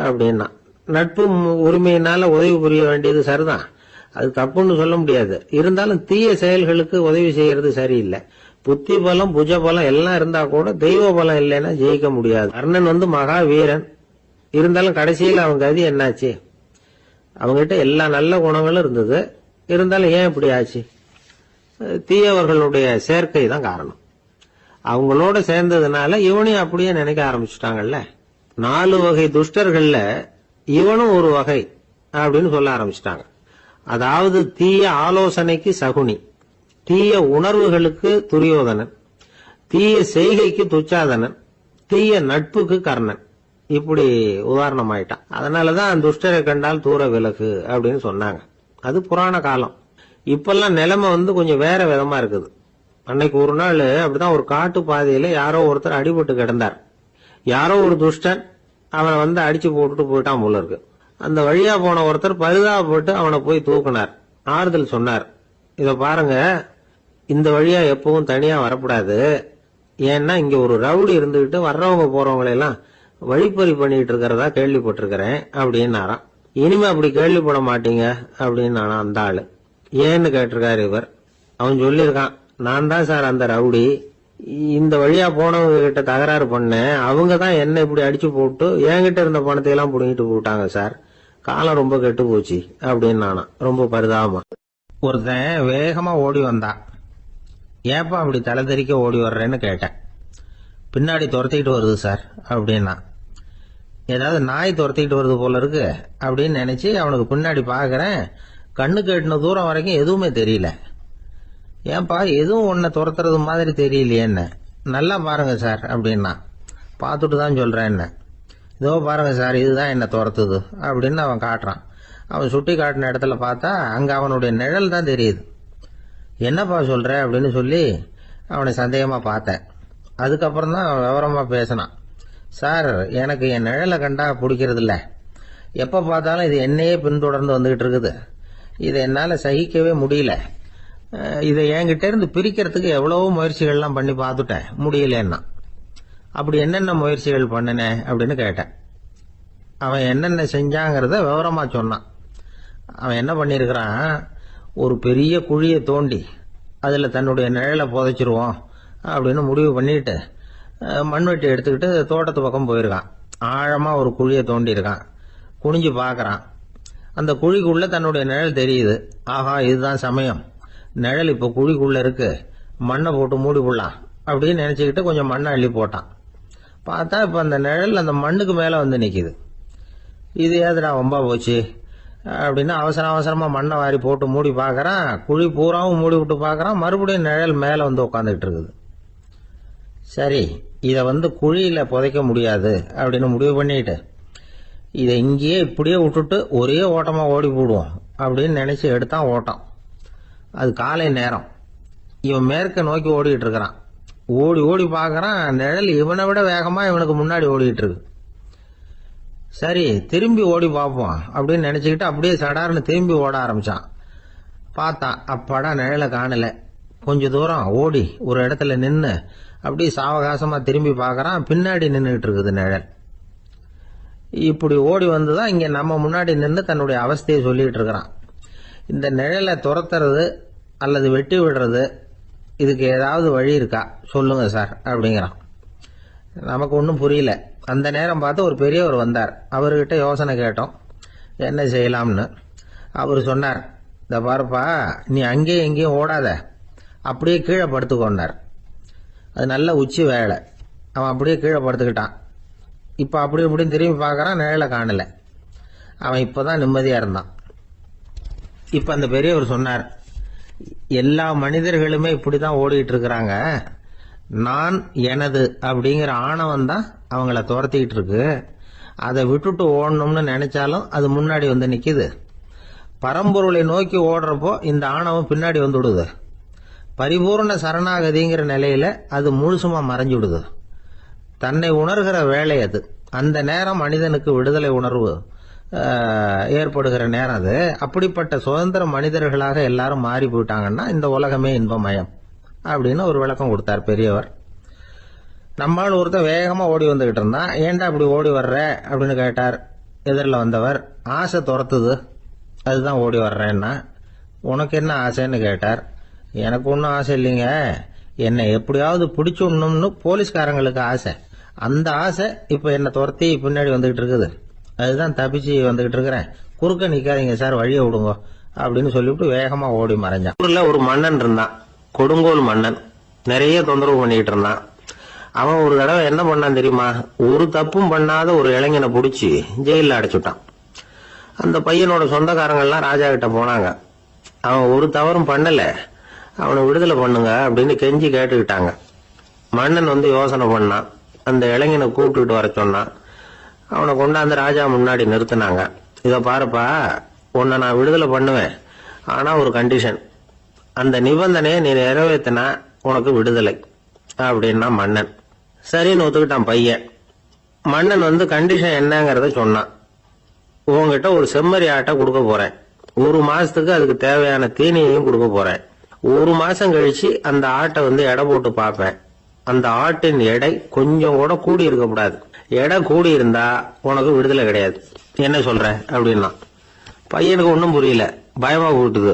அப்படின்னா. நட்பு உரிமையினால உதவி புரிய வேண்டியது சரிதான், அது தப்புன்னு சொல்ல முடியாது. இருந்தாலும் தீய செயல்களுக்கு உதவி செய்யறது சரியில்லை. புத்தி பலம் புஜ பலம் எல்லாம் இருந்தா கூட தெய்வ பலம் இல்லைன்னா ஜெயிக்க முடியாது. கர்ணன் மகா வீரன். இருந்தாலும் கடைசியில் அவன் கதி என்னாச்சு? அவங்ககிட்ட எல்லா நல்ல குணங்களும் இருந்தது. இருந்தாலும் ஏன் இப்படி ஆச்சு? தீயவர்களுடைய சேர்க்கை தான் காரணம். அவங்களோட சேர்ந்ததுனால இவனையும் அப்படியே நினைக்க ஆரம்பிச்சுட்டாங்கல்ல. 4 வகை துஷ்டர்கள்ல இவனும் ஒரு வகை அப்படின்னு சொல்ல ஆரம்பிச்சுட்டாங்க. அதாவது தீய ஆலோசனைக்கு சகுனி, தீய உணர்வுகளுக்கு துரியோதனன், தீய செய்கைக்கு துச்சாதனன், தீய நட்புக்கு கர்ணன். இப்படி உதாரணமாயிட்டான். அதனாலதான் துஷ்டரை கண்டால் தூர விலகு அப்படின்னு சொன்னாங்க. அது புராண காலம். இப்பெல்லாம் நிலைமை கொஞ்சம் வேற விதமா இருக்குது. அன்னைக்கு ஒரு நாள் அப்படிதான் ஒரு காட்டு பாதையில யாரோ ஒருத்தர் அடிபட்டு கிடந்தார். யாரோ ஒரு துஷ்டன் அவனை அடிச்சு போட்டுட்டு போயிட்டான் போல இருக்கு. அந்த வழியா போன ஒருத்தர் பரிதாபப்பட்டு அவனை போய் தூக்கினார். ஆறுதல் சொன்னார், இத பாருங்க, இந்த வழியா எப்பவும் தனியா வரக்கூடாது. ஏன்னா இங்க ஒரு ரவுடி இருந்துகிட்டு வர்றவங்க போறவங்களெல்லாம் வழிப்பறி பண்ணிட்டு இருக்கிறதா கேள்விப்பட்டிருக்கிறேன் அப்படின்னாராம். இனிமே அப்படி கேள்விப்பட மாட்டீங்க அப்படின்னு அந்த ஆளு. ஏன்னு கேட்டிருக்காரு இவர். அவன் சொல்லியிருக்கான், நான் தான் சார் அந்த ரவுடி. இந்த வழியா போனவங்க கிட்ட தகராறு பண்ணேன். அவங்க தான் என்ன இப்படி அடிச்சு போட்டு என்கிட்ட இருந்த பணத்தை எல்லாம் புடுங்கிட்டு போட்டாங்க சார். காலம் ரொம்ப கெட்டு போச்சு அப்படின்னு நானா ரொம்ப பரிதாபமா. ஒருத்தன் வேகமா ஓடி வந்தான். ஏப்பா அப்படி தலை தெறிக்க ஓடி வர்றேன்னு கேட்டேன். பின்னாடி துரத்திக்கிட்டு வருது சார் அப்படின்னா. ஏதாவது நாய் துரத்திக்கிட்டு வருது போல இருக்கு அப்படின்னு நினைச்சு அவனுக்கு பின்னாடி பாக்குறேன். கண்ணுக்கு எட்டின தூரம் வரைக்கும் எதுவுமே தெரியல. ஏன்பா எதுவும் உன்னை துரத்துறது மாதிரி தெரியலையே என்ன? நல்லா பாருங்க சார் அப்படின்னா. பார்த்துட்டு தான் சொல்றேன் என்ன. இதோ பாருங்க சார், இதுதான் என்ன துரத்துது அப்படின்னு அவன் காட்டுறான். அவன் சுட்டி காட்டின இடத்துல பார்த்தா அங்க அவனுடைய நிழல் தான் தெரியுது. என்னப்பா சொல்ற அப்படின்னு சொல்லி அவனை சந்தேகமா பார்த்தேன். அதுக்கப்புறம் தான் அவன் விவரமா பேசினான். சார், எனக்கு என் நிழலை கண்டா பிடிக்கிறது இல்ல. எப்ப பார்த்தாலும் இது என்னையே பின்தொடர்ந்து வந்துகிட்டு இருக்குது. இதை என்னால சகிக்கவே முடியல. இதை என்கிட்ட இருந்து பிரிக்கிறதுக்கு எவ்வளவோ முயற்சிகள்லாம் பண்ணி பார்த்துட்டேன், முடியலன்னா. அப்படி என்னென்ன முயற்சிகள் பண்ணினேன் அப்படின்னு கேட்டேன். அவன் என்னென்ன செஞ்சாங்கிறத விவரமா சொன்னான். அவன் என்ன பண்ணிருக்கிறான், ஒரு பெரிய குழியை தோண்டி அதுல தன்னுடைய நிழலை புதைச்சிருவோம் அப்படின்னு முடிவு பண்ணிட்டு மண்வெட்டி எடுத்துக்கிட்டு தோட்டத்து பக்கம் போயிருக்கான். ஆழமா ஒரு குழியை தோண்டி இருக்கான். குனிஞ்சு பாக்குறான். அந்த குழிக்குள்ள தன்னுடைய நிழல் தெரியுது. ஆஹா, இதுதான் சமயம், நிழல் இப்ப குழிக்குள்ள இருக்கு, மண்ணை போட்டு மூடி போடலாம் அப்படின்னு நினைச்சுக்கிட்டு கொஞ்சம் மண்ணை அள்ளி போட்டான். பார்த்தா இப்ப அந்த நிழல் அந்த மண்ணுக்கு மேல நிக்குது. இது ஏதுடா வம்பா போச்சு அப்படின்னு அவசரமா மண்ணை வாரி போட்டு மூடி பாக்குறான். குழி பூராவும் மூடி விட்டு பாக்குறான். மறுபடியும் நிழல் மேல உட்காந்துட்டு இருக்குது. சரி, இத குழியில புதைக்க முடியாது அப்படின்னு முடிவு பண்ணிட்டு இதை இங்கேயே இப்படியே விட்டுட்டு ஒரே ஓட்டமா ஓடி போடுவோம் அப்படின்னு நினைச்சு எடுத்தான் ஓட்டம். அது காலை நேரம். இவன் மேற்க நோக்கி ஓடிட்டு இருக்கிறான். ஓடி ஓடி பாக்குறான், நிழல் இவனை விட வேகமா இவனுக்கு முன்னாடி ஓடிட்டு இருக்கு. சரி, திரும்பி ஓடி பார்ப்போம் அப்படின்னு நினைச்சுக்கிட்டு அப்படியே சடார்னு திரும்பி ஓட ஆரம்பிச்சான். பார்த்தான், அப்பாடா நிழலை காணல. கொஞ்ச தூரம் ஓடி ஒரு இடத்துல நின்னு அப்படியே சாவகாசமா திரும்பி பாக்குறான். பின்னாடி நின்றுட்டு இருக்குது நிழல். இப்படி ஓடி வந்துதான் இங்க நம்ம முன்னாடி நின்று தன்னுடைய அவஸ்தையை சொல்லிட்டு இருக்கிறான். இந்த நிழலை துரத்துறது அல்லது வெட்டி விடுறது, இதுக்கு ஏதாவது வழி இருக்கா சொல்லுங்க சார் அப்படிங்கிறான். நமக்கு ஒன்றும் புரியல. அந்த நேரம் பார்த்து ஒரு பெரியவர் வந்தார். அவர்கிட்ட யோசனை கேட்டோம், என்ன செய்யலாம்னு. அவர் சொன்னார், இந்த பாருப்பா, நீ அங்கேயும் எங்கேயும் ஓடாத, அப்படியே கீழே படுத்துக்கொண்டார். அது நல்ல உச்சி வேலை. அவன் அப்படியே கீழே படுத்துக்கிட்டான். இப்போ அப்படி இப்படின்னு திரும்பி பார்க்கறான், நிழலை காணல. அவன் இப்போதான் நிம்மதியா இருந்தான். இப்ப அந்த பெரியவர் சொன்னார், எல்லா மனிதர்களுமே இப்படிதான் ஓடிட்டு இருக்கிறாங்க. நான் எனது அப்படிங்கிற ஆணவம் தான் அவங்கள துரத்திக்கிட்டு இருக்கு. அதை விட்டுட்டு ஓடணும்னு நினைச்சாலும் அது முன்னாடி வந்து நிக்குது. பரம்பொருளை நோக்கி ஓடுறப்போ இந்த ஆணவம் பின்னாடி வந்து விடுது. பரிபூர்ண சரணாகதிங்கிற நிலையில அது முழுசுமா மறைஞ்சு விடுது. தன்னை உணர்கிற வேலை அது. அந்த நேரம் மனிதனுக்கு விடுதலை உணர்வு ஏற்படுகிற நேரம் அது. அப்படிப்பட்ட சுதந்திர மனிதர்களாக எல்லாரும் மாறி போயிட்டாங்கன்னா இந்த உலகமே இன்பமயம் அப்படின்னு ஒரு விளக்கம் கொடுத்தார் பெரியவர். நம்மால் ஒருத்தர் வேகமா ஓடி வந்துகிட்டு இருந்தான். ஏன்டா அப்படி ஓடி வர்ற அப்படின்னு கேட்டார் எதிரில் வந்தவர். ஆசை துரத்துது, அதுதான் ஓடி வர்றேன்னா. உனக்கு என்ன ஆசைன்னு கேட்டார். எனக்கு ஒன்றும் ஆசை இல்லைங்க, என்னை எப்படியாவது பிடிச்சுடணும்னு போலீஸ்காரங்களுக்கு ஆசை. அந்த ஆசை இப்ப என்னை துரத்தி பின்னாடி வந்துகிட்டு இருக்குது. அதுதான் தப்பிச்சு வந்துகிட்டு இருக்கிறேன். குறுக்க நிக்காதீங்க சார், வழியை விடுங்க அப்படின்னு சொல்லிவிட்டு வேகமா ஓடி மறைஞ்சான். ஊர்ல ஒரு மன்னன் இருந்தான், கொடுங்கோல் மன்னன். நிறைய தொந்தரவு பண்ணிட்டு இருந்தான். அவன் ஒரு தடவை என்ன பண்ணான் தெரியுமா? ஒரு தப்பும் பண்ணாத ஒரு இளைஞனை பிடிச்சி ஜெயில அடைச்சுட்டான். அந்த பையனோட சொந்தக்காரங்கள்லாம் ராஜா கிட்ட போனாங்க. அவன் ஒரு தவறும் பண்ணல, அவனை விடுதலை பண்ணுங்க அப்படின்னு கெஞ்சி கேட்டுக்கிட்டாங்க. மன்னன் வந்து யோசனை பண்ணான். அந்த இளைஞனை கூப்பிட்டுட்டு வர சொன்னான். அவனை கொண்டாந்து ராஜா முன்னாடி நிறுத்தினாங்க. இத பாருப்பா, உன்னை நான் விடுதலை பண்ணுவேன், ஆனா ஒரு கண்டிஷன். அந்த நிபந்தனையை நீ நிறைவேற்றினா உனக்கு விடுதலை அப்படின்னா மன்னன். சரின்னு ஒத்துக்கிட்டான் பையன். மன்னன் வந்து கண்டிஷன் என்னங்கறத சொன்னான். உங்ககிட்ட ஒரு செம்மறி ஆட்டை கொடுக்க போறேன். 1 மாசத்துக்கு அதுக்கு தேவையான தீனியையும் கொடுக்க போறேன். 1 மாசம் கழிச்சு அந்த ஆட்டை வந்து எடை போட்டு பார்ப்பேன். அந்த ஆட்டின் எடை கொஞ்சம் கூட கூடி இருக்க கூடாது. எடை கூடி இருந்தா உனக்கு விடுதலை கிடையாது. என்ன சொல்ற அப்படின்னா. பையனுக்கு ஒன்னும் புரியல, பயமா போட்டுது.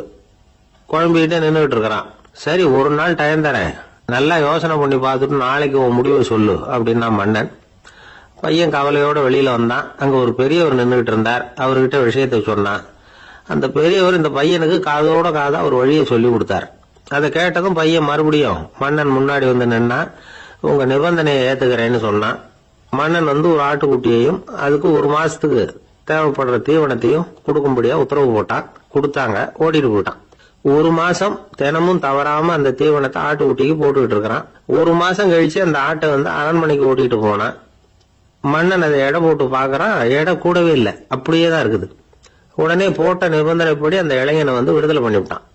குழம்பிக்கிட்டே நின்றுட்டு இருக்கிறான். சரி, ஒரு நாள் டைம் தரேன், நல்லா யோசனை பண்ணி பார்த்துட்டு நாளைக்கு உன் முடிவை சொல்லு அப்படின்னா மன்னன். பையன் கவலையோட வெளியில வந்தான். அங்க ஒரு பெரியவர் நின்றுட்டு இருந்தார். அவர்கிட்ட விஷயத்தை சொன்னான். அந்த பெரியவர் இந்த பையனுக்கு காதோட காதா ஒரு வழியை சொல்லி கொடுத்தார். அதை கேட்டதும் பையன் மறுபடியும் மன்னன் முன்னாடி வந்து நின்னா, உங்க நிபந்தனையை ஏத்துக்கிறேன்னு சொன்னான். மன்னன் வந்து ஒரு ஆட்டுக்குட்டியையும் அதுக்கு 1 மாசத்துக்கு தேவைப்படுற தீவனத்தையும் கொடுக்கும்படியா உத்தரவு போட்டான். கொடுத்தாங்க, ஓடிட்டு போயிட்டான். 1 மாசம் தினமும் தவறாம அந்த தீவனத்தை ஆட்டுக்குட்டிக்கு போட்டுக்கிட்டு இருக்கிறான். 1 மாசம் கழிச்சு அந்த ஆட்டை வந்து அரண்மனைக்கு ஓட்டிட்டு போனான். மன்னன் அதை எடை போட்டு பாக்குறான், எடை கூடவே இல்லை, அப்படியே தான் இருக்குது. உடனே போட்ட நிபந்தனைப்படி அந்த இளைஞனை வந்து விடுதலை பண்ணிவிட்டான்.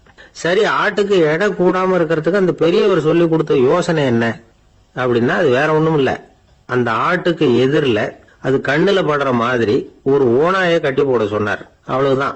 சரி, ஆட்டுக்கு எடை கூடாம இருக்கிறதுக்கு அந்த பெரியவர் சொல்லி கொடுத்த யோசனை என்ன அப்படின்னா, அது வேற ஒண்ணும் இல்ல. அந்த ஆட்டுக்கு எதிரில அது கண்ணுல படுற மாதிரி ஒரு ஓநாயை கட்டி போட சொன்னார். அவ்வளவுதான்.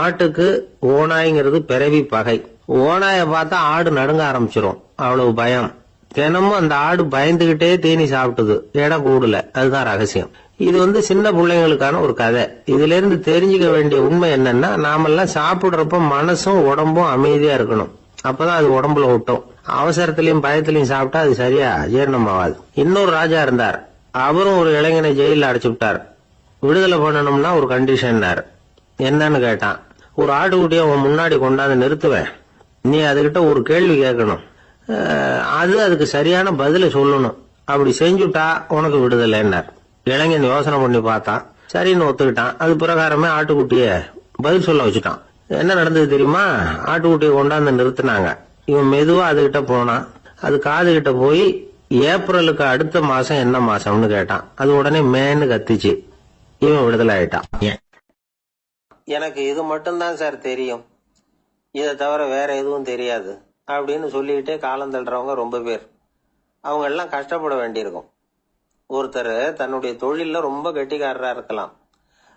ஆட்டுக்கு ஓநாய்ங்கிறது பிறவி பகை. ஓநாயை பார்த்தா ஆடு நடுங்க ஆரம்பிச்சிரும், அவ்வளவு பயம். தினமும் அந்த ஆடு பயந்துகிட்டே தீனி சாப்பிட்டது, எடை கூடல. அதுதான் ரகசியம். இது வந்து சின்ன பிள்ளைங்களுக்கான ஒரு கதை. இதுல இருந்து தெரிஞ்சுக்க வேண்டிய உண்மை என்னன்னா, நாமெல்லாம் சாப்பிடுறப்ப மனசும் உடம்பும் அமைதியா இருக்கணும். அப்பதான் அது உடம்புல ஒட்டும். அவசரத்திலையும் பயத்திலையும் சாப்பிட்டா அது சரியா ஜீரணம் ஆகாது. இன்னொரு ராஜா இருந்தார். அவரும் ஒரு இளைஞனை ஜெயில அடைச்சு விட்டார். விடுதலை பண்ணணும்னா ஒரு கண்டிஷன். என்னன்னு கேட்டான். ஒரு ஆட்டுக்குட்டியை உன் முன்னாடி கொண்டாந்து நிறுத்துவேன், நீ அதுகிட்ட ஒரு கேள்வி கேட்கணும், அதுக்கு சரியான பதில சொல்லணும். அப்படி செஞ்சுட்டா உனக்கு விடுதலைன்னார். இளைஞன் யோசனை பண்ணி பார்த்தான். சரின்னு ஒத்துக்கிட்டான். அது பிரகாரமே ஆட்டுக்குட்டிய பதில் சொல்ல வச்சுட்டான். என்ன நடந்தது தெரியுமா? ஆட்டுக்குட்டியை கொண்டாந்து நிறுத்தினாங்க. இவன் மெதுவா அதுகிட்ட போனான். அது காது கிட்ட போய் ஏப்ரலுக்கு அடுத்த மாசம் என்ன மாசம்னு கேட்டான். அது உடனே மேன்னு கத்திச்சு. இவன் விடுதலை ஆயிட்டான். எனக்கு இது மட்டும்தான் சார் தெரியும், இதை தவிர வேற எதுவும் தெரியாது அப்படின்னு சொல்லிக்கிட்டே காலம் தள்ளுறவங்க ரொம்ப பேர். அவங்க எல்லாம் கஷ்டப்பட வேண்டியிருக்கும். ஒருத்தர் தன்னுடைய தொழில ரொம்ப கெட்டிக்காரரா இருக்கலாம்.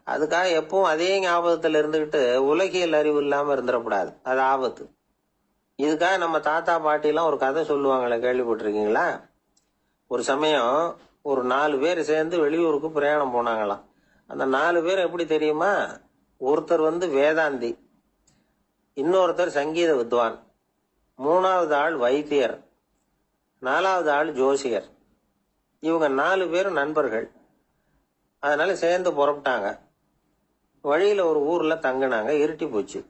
அதுக்காக எப்பவும் அதே ஞாபகத்துல இருந்துகிட்டு உலகியல் அறிவு இல்லாம இருந்துடக்கூடாது, அது ஆபத்து. இதுக்காக நம்ம தாத்தா பாட்டி எல்லாம் ஒரு கதை சொல்லுவாங்களே, கேள்விப்பட்டிருக்கீங்களா? ஒரு சமயம் ஒரு 4 பேர் சேர்ந்து வெளியூருக்கு பிரயாணம் போனாங்களாம். அந்த 4 பேர் எப்படி தெரியுமா? ஒருத்தர் வேதாந்தி, இன்னொருத்தர் சங்கீத வித்வான், 3வது ஆள் வைத்தியர், 4வது ஆள் ஜோசியர். இவங்க 4 பேரும் நண்பர்கள். அதனால சேர்ந்து புறப்பட்டாங்க. வழியில ஒரு ஊர்ல தங்கினாங்க. இருட்டி போச்சு.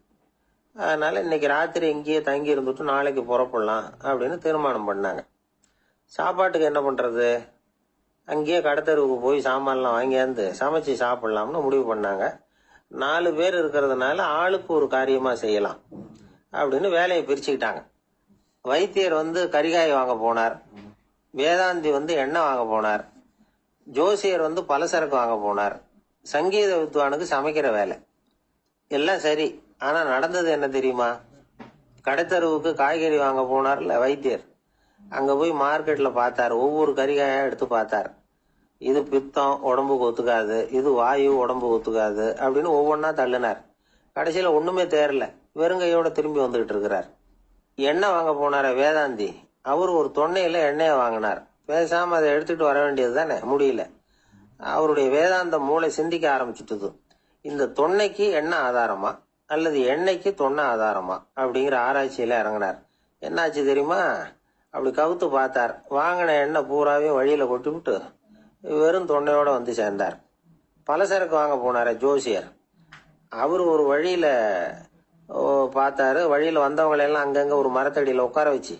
அதனால இன்னைக்கு ராத்திரி இங்கேயே தங்கி இருந்துட்டு நாளைக்கு புறப்படலாம் அப்படின்னு தீர்மானம் பண்ணாங்க. சாப்பாட்டுக்கு என்ன பண்றது? அங்கேயே கடத்தெருவுக்கு போய் சாமான்லாம் வாங்கியாந்து சமைச்சு சாப்பிடலாம்னு முடிவு பண்ணாங்க. 4 பேர் இருக்கிறதுனால ஆளுக்கு ஒரு காரியமா செய்யலாம் அப்படின்னு வேலையை பிரிச்சுக்கிட்டாங்க. வைத்தியர் கரிகாய் வாங்க போனார், வேதாந்தி எண்ணெய் வாங்க போனார், ஜோசியர் பலசரக்கு வாங்க போனார், சங்கீத வித்வானுக்கு சமைக்கிற வேலை. எல்லாம் சரி. ஆனா நடந்தது என்ன தெரியுமா? கடைத்தருவுக்கு காய்கறி வாங்க போனார்ல வைத்தியர், அங்க போய் மார்க்கெட்ல பார்த்தார். ஒவ்வொரு கரிகாயா எடுத்து பார்த்தார். இது பித்தம், உடம்புக்கு ஒத்துக்காது, இது வாயு, உடம்புக்கு ஒத்துக்காது அப்படின்னு ஒவ்வொன்னா தள்ளினார். கடைசியில ஒண்ணுமே தேரல. வெறுங்கையோட திரும்பி வந்துகிட்டு இருக்கிறார். எண்ணெய் வாங்க போனார வேதாந்தி, அவர் ஒரு தொன்னையில எண்ணெயை வாங்கினார். பேசாம அதை எடுத்துட்டு வர வேண்டியது தானே, முடியல. அவருடைய வேதாந்த மூளை சிந்திக்க ஆரம்பிச்சுட்டுது. இந்த தொன்னைக்கு எண்ணெய் ஆதாரமா அல்லது எண்ணெய்க்கு தொன்னை ஆதாரமா அப்படிங்கிற ஆராய்ச்சியில இறங்கினார். என்னாச்சு தெரியுமா? அப்படி கவுத்து பார்த்தார். வாங்கின எண்ணெய் பூராவே வழியில கொட்டி விட்டு வெறும் தொன்னையோட சேர்ந்தார். பலசரக்கு வாங்க போனார ஜோசியர், அவர் ஒரு வழியில பார்த்தாரு. வழியில வந்தவங்களெல்லாம் அங்கங்க ஒரு மரத்தடியில உட்கார வச்சு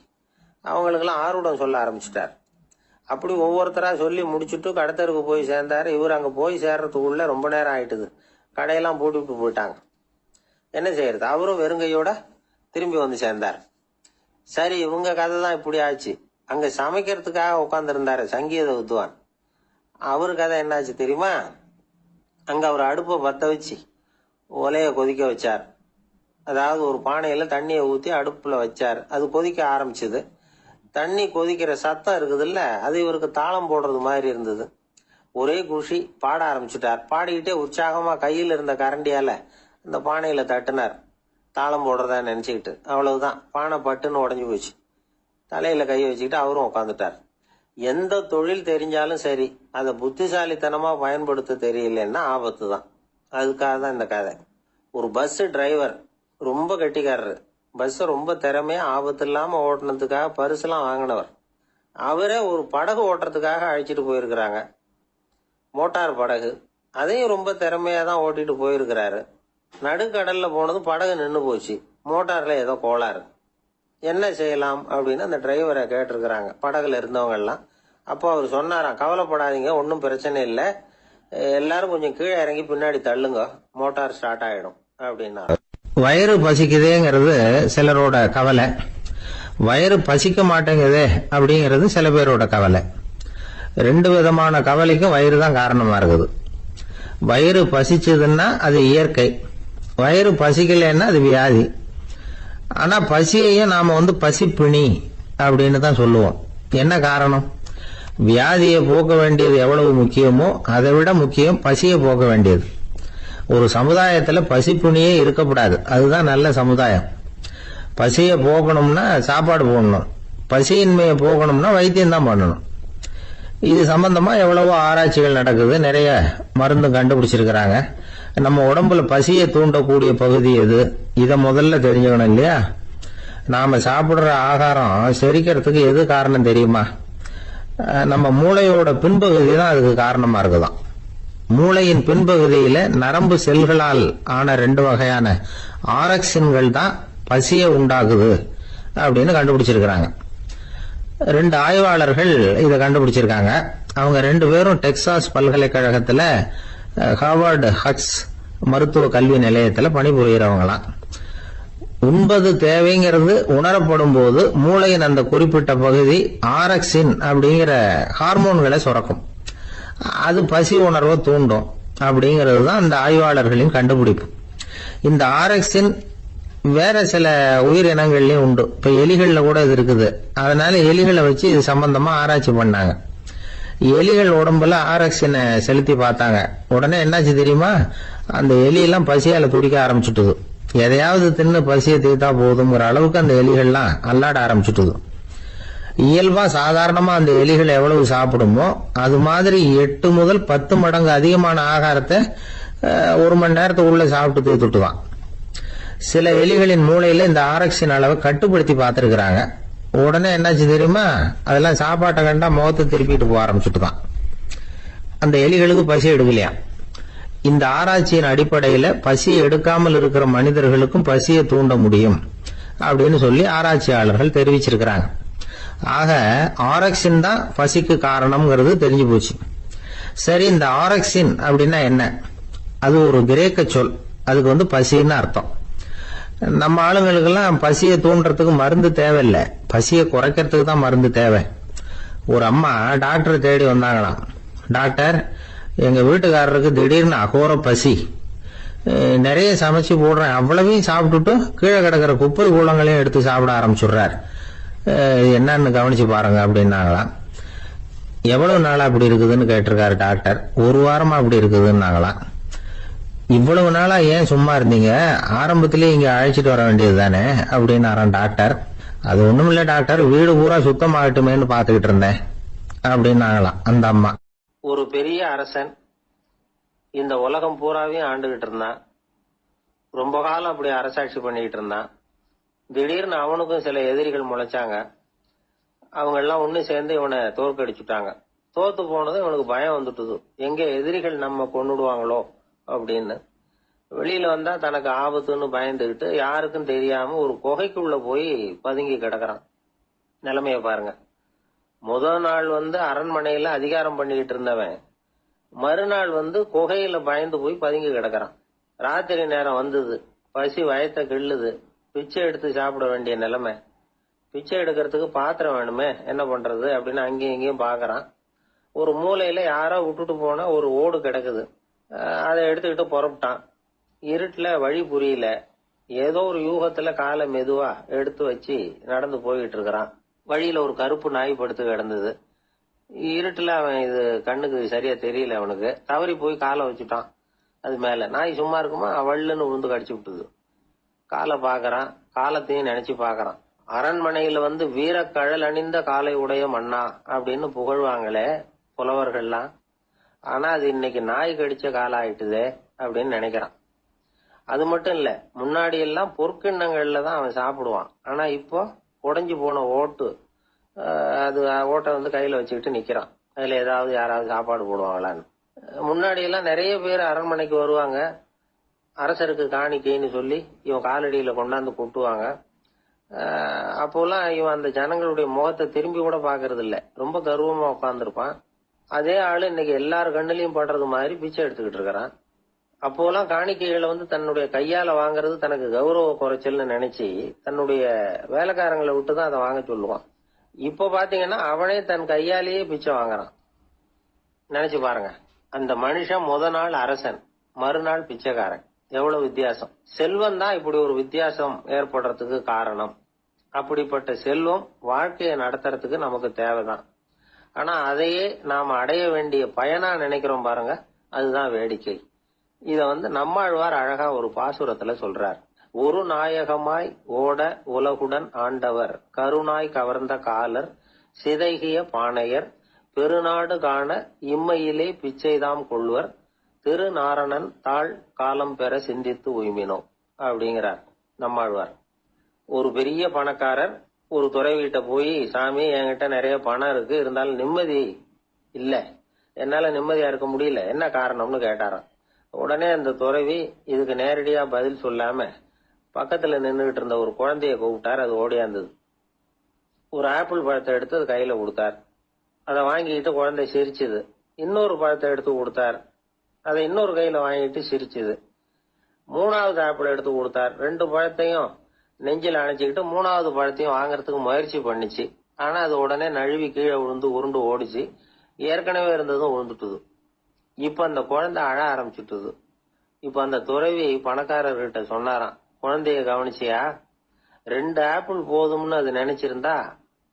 அவங்களுக்கெல்லாம் ஆர்வம் சொல்ல ஆரம்பிச்சுட்டார். அப்படி ஒவ்வொருத்தரா சொல்லி முடிச்சுட்டு கடத்தருக்கு போய் சேர்ந்தாரு. இவர் அங்க போய் சேர்றதுக்குள்ள ரொம்ப நேரம் ஆயிட்டுது. கடையெல்லாம் பூட்டிவிட்டு போயிட்டாங்க. என்ன செய்யறது? அவரும் வெறுங்கையோட திரும்பி சேர்ந்தார். சரி, இவங்க கதை தான் இப்படி ஆச்சு. அங்க சமைக்கிறதுக்காக உட்கார்ந்து சங்கீத வித்வான், அவரு கதை என்னாச்சு தெரியுமா? அங்க அவர் அடுப்பை பத்த வச்சு ஒலைய கொதிக்க வச்சார். அதாவது ஒரு பானையில தண்ணியை ஊத்தி அடுப்புல வச்சார். அது கொதிக்க ஆரம்பிச்சது. தண்ணி கொதிக்கிற சத்தம் இருக்குதுல்ல, அது இவருக்கு தாளம் போடுறது மாதிரி இருந்தது. ஒரே குஷி, பாட ஆரம்பிச்சுட்டார். பாடிக்கிட்டே உற்சாகமா கையில் இருந்த கரண்டியால அந்த பானையில தட்டினார், தாளம் போடுறதா நினைச்சுக்கிட்டு. அவ்வளவுதான், பானை பட்டுன்னு உடஞ்சு போச்சு. தலையில கையை வச்சுக்கிட்டு அவரும் உட்காந்துட்டார். எந்த தொழில் தெரிஞ்சாலும் சரி, அதை புத்திசாலித்தனமா பயன்படுத்த தெரியலன்னா ஆபத்து தான். அதுக்காக தான் இந்த கதை. ஒரு பஸ் டிரைவர் ரொம்ப கெட்டிக்காரரு. பஸ் ரொம்ப திறமையா ஆபத்து இல்லாம ஓட்டுனதுக்காக பரிசுலாம் வாங்கினவர். அவரே ஒரு படகு ஓட்டுறதுக்காக அழைச்சிட்டு போயிருக்கிறாங்க, மோட்டார் படகு. அதையும் ரொம்ப திறமையா தான் ஓட்டிட்டு போயிருக்கிறாரு. நடுக்கடல்ல போனதும் படகு நின்று போச்சு. மோட்டார்ல ஏதோ கோளாறு. என்ன செய்யலாம் அப்படின்னு அந்த டிரைவரை கேட்டிருக்கிறாங்க படகுல இருந்தவங்க எல்லாம். அப்போ அவர் சொன்னாராம், கவலைப்படாதீங்க, ஒன்றும் பிரச்சனை இல்லை, எல்லாரும் கொஞ்சம் கீழே இறங்கி பின்னாடி தள்ளுங்க, மோட்டார் ஸ்டார்ட் ஆயிடும் அப்படின்னா. வயிறு பசிக்குதேங்கிறது சிலரோட கவலை, வயிறு பசிக்க மாட்டேங்குதே அப்படிங்கிறது சில பேரோட கவலை. 2 விதமான கவலைக்கும் வயிறு தான் காரணமா இருக்குது. வயிறு பசிச்சதுன்னா அது இயற்கை, வயிறு பசிக்கலைன்னா அது வியாதி. ஆனா பசியையும் நாம பசிப்பிணி அப்படின்னு தான் சொல்லுவோம். என்ன காரணம்? வியாதியை போக்க வேண்டியது எவ்வளவு முக்கியமோ அதை விட முக்கியம் பசியை போக்க வேண்டியது. ஒரு சமுதாயத்துல பசிப்பிணியே இருக்கக்கூடாது, அதுதான் நல்ல சமுதாயம். பசியை போக்கணும்னா சாப்பாடு போடணும், பசியின்மையை போக்கணும்னா வைத்தியம் தான் பண்ணணும். இது சம்பந்தமா எவ்வளவோ ஆராய்ச்சிகள் நடக்குது, நிறைய மருந்து கண்டுபிடிச்சிருக்கிறாங்க. நம்ம உடம்புல பசியை தூண்டக்கூடிய பகுதி எது, இதை முதல்ல தெரிஞ்சுக்கணும் இல்லையா? நாம சாப்பிடுற ஆகாரம் செரிக்கிறதுக்கு எது காரணம் தெரியுமா? நம்ம மூளையோட பின்பகுதி தான் அதுக்கு காரணமா இருக்குதாம். மூளையின் பின்பகுதியில நரம்பு செல்களால் ஆன 2 வகையான ஆரக்சின்கள் தான் பசியை உண்டாக்குது அப்படின்னு கண்டுபிடிச்சிருக்கிறாங்க. 2 ஆய்வாளர்கள் இதை கண்டுபிடிச்சிருக்காங்க. அவங்க 2 பேரும் டெக்சாஸ் பல்கலைக்கழகத்துல ஹார்வர்டு ஹக்ஸ் மருத்துவ கல்வி நிலையத்துல பணிபுரியறவங்களாம். உண்பது தேவைங்கிறது உணரப்படும் போது மூளையின் அந்த குறிப்பிட்ட பகுதி ஆரக்சின் அப்படிங்கிற ஹார்மோன்களை சுரக்கும். அது பசி உணர்வை தூண்டும் அப்படிங்கிறது தான் அந்த ஆய்வாளர்களின் கண்டுபிடிப்பு. இந்த ஆரக்சின் வேற சில உயிரினங்கள்லயும் உண்டு. இப்ப எலிகள்ல கூட இது இருக்குது. அதனால எலிகளை வச்சு இது சம்பந்தமா ஆராய்ச்சி பண்ணாங்க. எலிகள் உடம்புல ஆரக்சினை செலுத்தி பார்த்தாங்க. உடனே என்னாச்சு தெரியுமா? அந்த எலியெல்லாம் பசியால துடிக்க ஆரம்பிச்சுட்டுது. எதையாவது தின்னு பசியை தீர்த்தா போதுங்கிற அளவுக்கு அந்த எலிகள்லாம் அல்லாட ஆரம்பிச்சுட்டுது. இயல்பா சாதாரணமா அந்த எலிகள் எவ்வளவு சாப்பிடுமோ அது மாதிரி 8 முதல் 10 மடங்கு அதிகமான ஆகாரத்தை 1 மணி நேரத்துக்குள்ள சாப்பிட்டு தீர்த்துட்டுவான். சில எலிகளின் மூளையில இந்த ஆரக்சின் அளவை கட்டுப்படுத்தி பார்த்திருக்கிறாங்க. உடனே என்னாச்சு தெரியுமா, அதெல்லாம் சாப்பாட்டை கண்டா முகத்தை திருப்பிட்டு போக ஆரம்பிச்சுட்டுதான். அந்த எலிகளுக்கு பசி எடுக்கலையா. இந்த ஆராய்ச்சியின் அடிப்படையில பசியை எடுக்காமல் இருக்கிற மனிதர்களுக்கும் பசியை தூண்ட முடியும் அப்படின்னு சொல்லி ஆராய்ச்சியாளர்கள் தெரிவிச்சிருக்கிறாங்க. ஆக ஆரக்சின் தான் பசிக்கு காரணம்ங்கிறது தெரிஞ்சு போச்சு. சரி, இந்த ஆரக்சின் அப்படின்னா என்ன? அது ஒரு கிரேக்க சொல். அதுக்கு பசின்னு அர்த்தம். நம்ம ஆளுங்களுக்கெல்லாம் பசியை தூண்டுறதுக்கு மருந்து தேவையில்லை, பசியை குறைக்கிறதுக்கு தான் மருந்து தேவை. ஒரு அம்மா டாக்டரை தேடி வந்தாங்களாம். டாக்டர், எங்க வீட்டுக்காரருக்கு திடீர்னு அகோர பசி, நிறைய சமைச்சு போடுறேன், அவ்வளவையும் சாப்பிட்டுட்டு கீழே கிடக்கிற குப்பை கூலங்களையும் எடுத்து சாப்பிட ஆரம்பிச்சுடுறார், என்னன்னு கவனிச்சு பாருங்க அப்படின்னாங்களாம். எவ்வளவு நாளா அப்படி இருக்குதுன்னு கேட்டிருக்காரு டாக்டர். 1 வாரமா அப்படி இருக்குதுன்னாங்களாம். இவ்வளவு நாளா ஏன் சும்மா இருந்தீங்க, ஆரம்பத்திலேயே இங்க அழைச்சிட்டு வர வேண்டியது தானே அப்படின்னாராம் டாக்டர். அது ஒண்ணுமில்ல டாக்டர், வீடு பூரா சுத்தமாகட்டுமேன்னு பாத்துக்கிட்டு இருந்தேன் அப்படின்னாங்களாம் அந்த அம்மா. ஒரு பெரிய அரசன் இந்த உலகம் பூராவையும் ஆண்டுகிட்டு இருந்தான். ரொம்ப காலம் அப்படி அரசாட்சி பண்ணிக்கிட்டு இருந்தான். திடீர்னு அவனுக்கும் சில எதிரிகள் முளைச்சாங்க. அவங்க எல்லாம் ஒண்ணு சேர்ந்து இவனை தோற்கடிச்சுட்டாங்க. தோத்து போனது இவனுக்கு பயம் வந்துட்டுது, எங்க எதிரிகள் நம்ம கொன்னுடுவாங்களோ அப்படின்னு. வெளியில வந்தா தனக்கு ஆபத்துன்னு பயந்துகிட்டு யாருக்கும் தெரியாம ஒரு குகைக்குள்ள போய் பதுங்கி கிடக்குறான். நிலைமைய பாருங்க. முதல் நாள் அரண்மனையில அதிகாரம் பண்ணிக்கிட்டு இருந்தவன் மறுநாள் குகையில பயந்து போய் பதுங்கி கிடக்குறான். ராத்திரி நேரம் வந்தது, பசி வயத்தை கிள்ளுது, பிச்சை எடுத்து சாப்பிட வேண்டிய நிலைமை. பிச்சை எடுக்கிறதுக்கு பாத்திரம் வேணுமே, என்ன பண்றது அப்படின்னு அங்கேயும் இங்கேயும் பாக்குறான். ஒரு மூலையில யாரோ விட்டுட்டு போன ஒரு ஓடு கிடக்குது, அதை எடுத்துக்கிட்டு புறப்பட்டான். இருட்டுல வழி புரியல, ஏதோ ஒரு யூகத்துல காலை மெதுவா எடுத்து வச்சு நடந்து போயிட்டு இருக்கிறான். வழியில ஒரு கருப்பு நாய் படுத்து கிடந்தது. இருட்டுல அவன் இது கண்ணுக்கு சரியா தெரியல, அவனுக்கு தவறி போய் காலை வச்சுட்டான் அது மேல. நாய் சும்மா இருக்குமா, வள்ளுன்னு உழுந்து கடிச்சு விட்டுது. காலை பாக்குறான், காலத்தையும் நினைச்சு பாக்குறான். அரண்மனையில வீரக்கழல் அணிந்த காலை உடைய மன்னா அப்படின்னு புகழ்வாங்களே புலவர்கள்லாம், ஆனா அது இன்னைக்கு நாய் கடிச்ச காலம் ஆயிட்டுதே அப்படின்னு நினைக்கிறான். அது மட்டும் இல்ல, முன்னாடி எல்லாம் பொற்கிண்ணங்கள்ல தான் அவன் சாப்பிடுவான். ஆனா இப்போ உடைஞ்சு போன ஓட்டு, அது ஓட்டை கையில வச்சுக்கிட்டு நிக்கிறான். அதுல ஏதாவது யாராவது சாப்பாடு போடுவாங்களான்னு. முன்னாடி எல்லாம் நிறைய பேர் அரண்மனைக்கு வருவாங்க, அரசருக்கு காணிக்கைன்னு சொல்லி இவன் காலடியில கொண்டாந்து கொட்டுவாங்க. அப்போலாம் இவன் அந்த ஜனங்களுடைய முகத்தை திரும்பி கூட பாக்குறது இல்ல, ரொம்ப கர்வமா உட்காந்துருப்பான். அதே ஆளு இன்னைக்கு எல்லார் கண்ணிலையும் படுறது மாதிரி பிச்சை எடுத்துக்கிட்டு இருக்கிறான். அப்போலாம் காணிக்கைகளை தன்னுடைய கையால வாங்குறது தனக்கு கௌரவ குறைச்சல்னு நினைச்சு தன்னுடைய வேலைக்காரங்களை விட்டுதான் அதை வாங்க சொல்லுவான். இப்ப பாத்தீங்கன்னா அவனே தன் கையாலேயே பிச்சை வாங்குறான். நினைச்சு பாருங்க, அந்த மனுஷன் நாள் அரசன், மறுநாள் பிச்சைக்காரன், எவ்வளவு வித்தியாசம். செல்வம் தான் இப்படி ஒரு வித்தியாசம் ஏற்படுறதுக்கு காரணம். அப்படிப்பட்ட செல்வம் வாழ்க்கையை நடத்துறதுக்கு நமக்கு தேவைதான். ஆனா அதையே நாம அடைய வேண்டிய பயனா நினைக்கிறோம் பாருங்க, அதுதான் வேடிக்கை. இத நம்மாழ்வார் அழகா ஒரு பாசுரத்துல சொல்றார். ஒரு நாயகமாய் ஓட உலகுடன் ஆண்டவர், கருணாய் கவர்ந்த காலர், சிதைகிய பானையர், பெருநாடு காண இம்மையிலே பிச்சைதாம் கொள்வர், திருநாரணன் தாழ் காலம் பெற சிந்தித்து உய்மினோ அப்படிங்கிறார் நம்மாழ்வார். ஒரு பெரிய பணக்காரர் ஒரு துறவிகிட்ட போய், சாமி என்கிட்ட நிறைய பணம் இருக்கு, இருந்தாலும் நிம்மதி இல்ல, என்னால நிம்மதியா இருக்க முடியல, என்ன காரணம்னு கேட்டாராம். உடனே அந்த துறவி இதுக்கு நேரடியா பதில் சொல்லாம பக்கத்துல நின்றுகிட்டு இருந்த ஒரு குழந்தைய கூப்பிட்டார். அது ஓடியாந்தது. ஒரு ஆப்பிள் பழத்தை எடுத்து அது கையில கொடுத்தார். அதை வாங்கிட்டு குழந்தை சிரிச்சுது. இன்னொரு பழத்தை எடுத்து கொடுத்தார், அதை இன்னொரு கையில வாங்கிட்டு சிரிச்சுது. 3வது ஆப்பிள் எடுத்து கொடுத்தார். 2 பழத்தையும் நெஞ்சில் அணைச்சிக்கிட்டு 3வது பழத்தையும் வாங்கறதுக்கு முயற்சி பண்ணிச்சு. ஆனா அது உடனே நழுவி கீழே விழுந்து உருண்டு ஓடிச்சு. ஏற்கனவே இருந்ததும் விழுந்துட்டுது. இப்ப அந்த குழந்தை அழ ஆரம்பிச்சுட்டுது. இப்ப அந்த துறவி பணக்காரர்கிட்ட சொன்னாராம், குழந்தைய கவனிச்சியா, 2 ஆப்பிள் போதும்னு அது நினைச்சிருந்தா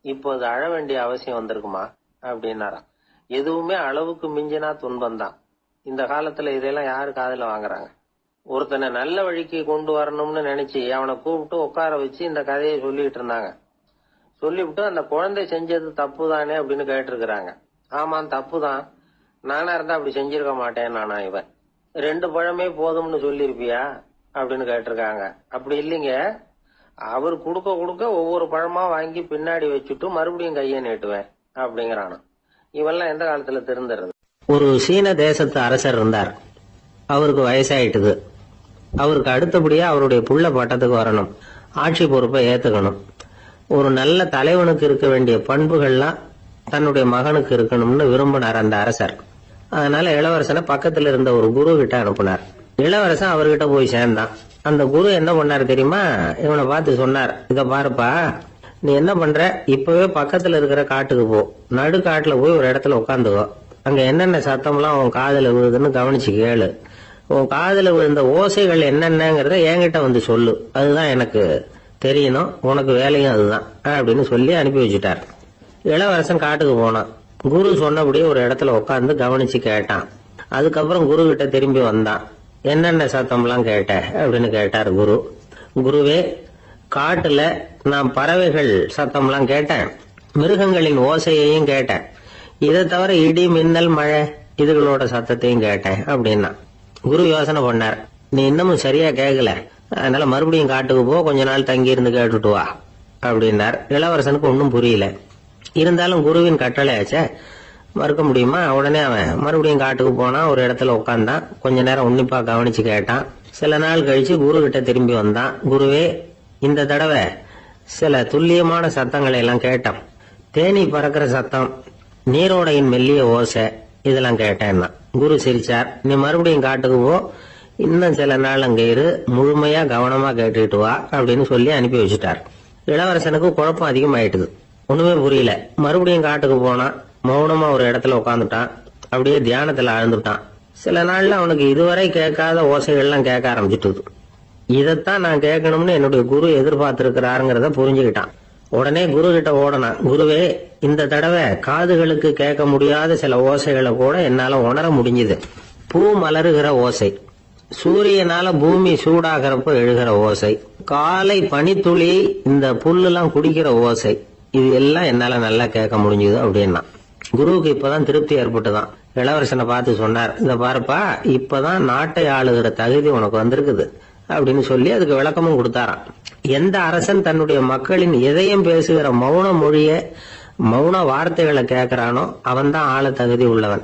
இப்போ அது அழ வேண்டிய அவசியம் வந்திருக்குமா அப்படின்னாராம். எதுவுமே அளவுக்கு மிஞ்சினா துன்பம் தான். இந்த காலத்துல இதெல்லாம் யாரு காதுல வாங்குறாங்க? ஒருத்தனை நல்ல வழிக்கு கொண்டு வரணும்னு நினைச்சு அவனை கூப்பிட்டு உட்கார வச்சு இந்த கதையை சொல்லிட்டு இருந்தாங்க. சொல்லிவிட்டு அந்த குழந்தை செஞ்சது தப்பு தானே அப்படின்னு கேட்டிருக்கிறாங்க. ஆமாம், தப்பு தான். நானா இருந்தா அப்படி செஞ்சிருக்க மாட்டேன் நானா இவன். 2 பழமே போதும்னு சொல்லிருப்பியா அப்படின்னு கேட்டிருக்காங்க. அப்படி இல்லைங்க, அவர் கொடுக்க ஒவ்வொரு பழமா வாங்கி பின்னாடி வச்சுட்டு மறுபடியும் கையை நீட்டுவேன் அப்படிங்கிறானா. இவெல்லாம் எந்த காலத்துல திருந்துறது? ஒரு சீன தேசத்து அரசர் இருந்தார். அவருக்கு வயசாயிட்டுது. அவருக்கு அடுத்தபடியா அவருடைய புள்ள பட்டத்துக்கு வரணும், ஆட்சி பொறுப்பை ஏத்துக்கணும். ஒரு நல்ல தலைவனுக்கு இருக்க வேண்டிய பண்புகள்லாம் தன்னுடைய மகனுக்கு இருக்கணும்னு விரும்பினார் அந்த அரசர். அதனால இளவரசனை பக்கத்துல இருந்த ஒரு குரு கிட்ட அனுப்புனார். இளவரசன் அவர்கிட்ட போய் சேர்ந்தான். அந்த குரு என்ன பண்ணாரு தெரியுமா? இவனை பார்த்து சொன்னார், இத பாருப்பா, நீ என்ன பண்ற, இப்பவே பக்கத்துல இருக்கிற காட்டுக்கு போ, நடு காட்டுல போய் ஒரு இடத்துல உட்காந்துக்கோ. அங்க என்னென்ன சத்தம்லாம் உன் காதுல விழுதுன்னு கவனிச்சு கேளு. உன் காதுல விழுந்த ஓசைகள் என்னென்னங்கிறத என்கிட்ட வந்து சொல்லு, அதுதான் எனக்கு தெரியணும், உனக்கு வேலையும் அதுதான் அப்படின்னு சொல்லி அனுப்பி வச்சுட்டார். இளவரசன் காட்டுக்கு போனான். குரு சொன்னபடியே ஒரு இடத்துல உட்காந்து கவனிச்சு கேட்டான். அதுக்கப்புறம் குரு கிட்ட திரும்பி வந்தான். என்னென்ன சத்தம்லாம் கேட்ட அப்படின்னு கேட்டார் குரு. குருவே, காட்டுல நான் பறவைகள் சத்தம்லாம் கேட்டேன், மிருகங்களின் ஓசையையும் கேட்டேன், இதை தவிர இடி மின்னல் மழை இதுகளோட சத்தத்தையும் கேட்டேன் அப்படின்னா. குரு யோசனை பண்ணார், நீ இன்னமும் சரியா கேட்கல, அதனால மறுபடியும் காட்டுக்கு போ, கொஞ்ச நாள் தங்கி இருந்து கேட்டுட்டு வா அப்படின்னார். இளவரசனுக்கு ஒன்னும் புரியல. இருந்தாலும் குருவின் கட்டளையாச்சே, மறுக்க முடியுமா? உடனே அவன் மறுபடியும் காட்டுக்கு போனான். ஒரு இடத்துல உட்கார்ந்தான். கொஞ்ச நேரம் உன்னிப்பா கவனிச்சு கேட்டான். சில நாள் கழிச்சு குரு கிட்ட திரும்பி வந்தான். குருவே, இந்த தடவை சில துல்லியமான சத்தங்களை எல்லாம் கேட்டான். தேனி பறக்கிற சத்தம், நீரோடையின் மெல்லிய ஓசை, இதெல்லாம் கேட்டேன்னா. குரு சிரிச்சார். நீ மறுபடியும் காட்டுக்கு போ, இன்னும் சில நாள் அங்க இரு, முழுமையா கவனமா கேட்டுட்டு வா அப்படின்னு சொல்லி அனுப்பி வச்சுட்டார். இளவரசனுக்கு குழப்பம் அதிகமாயிட்டுது. ஒண்ணுமே புரியல. மறுபடியும் காட்டுக்கு போனான். மௌனமா ஒரு இடத்துல உட்காந்துட்டான். அப்படியே தியானத்துல ஆழ்ந்துட்டான். சில நாள்ல அவனுக்கு இதுவரை கேட்காத ஓசைகள்லாம் கேட்க ஆரம்பிச்சுட்டு, இதைத்தான் நான் கேட்கணும்னு என்னுடைய குரு எதிர்பார்த்திருக்கிறாருங்கிறத புரிஞ்சுக்கிட்டான். உடனே குரு கிட்ட ஓடனான். குருவே, இந்த தடவை காதுகளுக்கு கேட்க முடியாத சில ஓசைகளை கூட என்னால உணர முடிஞ்சுது. பூ மலருகிற ஓசை, சூரியனால பூமி சூடாகிறப்ப எழுகிற ஓசை, காலை பனித்துளி இந்த புல்லுலாம் குடிக்கிற ஓசை, இது எல்லாம் என்னால நல்லா கேட்க முடிஞ்சுது அப்படின்னா. குருவுக்கு இப்பதான் திருப்தி ஏற்பட்டுதான். இளவரசனை பார்த்து சொன்னார், இந்த பாருப்பா, இப்பதான் நாட்டை ஆளுகிற தகுதி உனக்கு வந்திருக்குது அப்படின்னு சொல்லி அதுக்கு விளக்கமும் கொடுத்தாராம். எந்த அரசன் தன்னுடைய மக்களின் இதயம் பேசுகிற மௌன மொழிய, மௌன வார்த்தைகளை கேட்கிறானோ அவன் தான் ஆள தகுதி உள்ளவன்.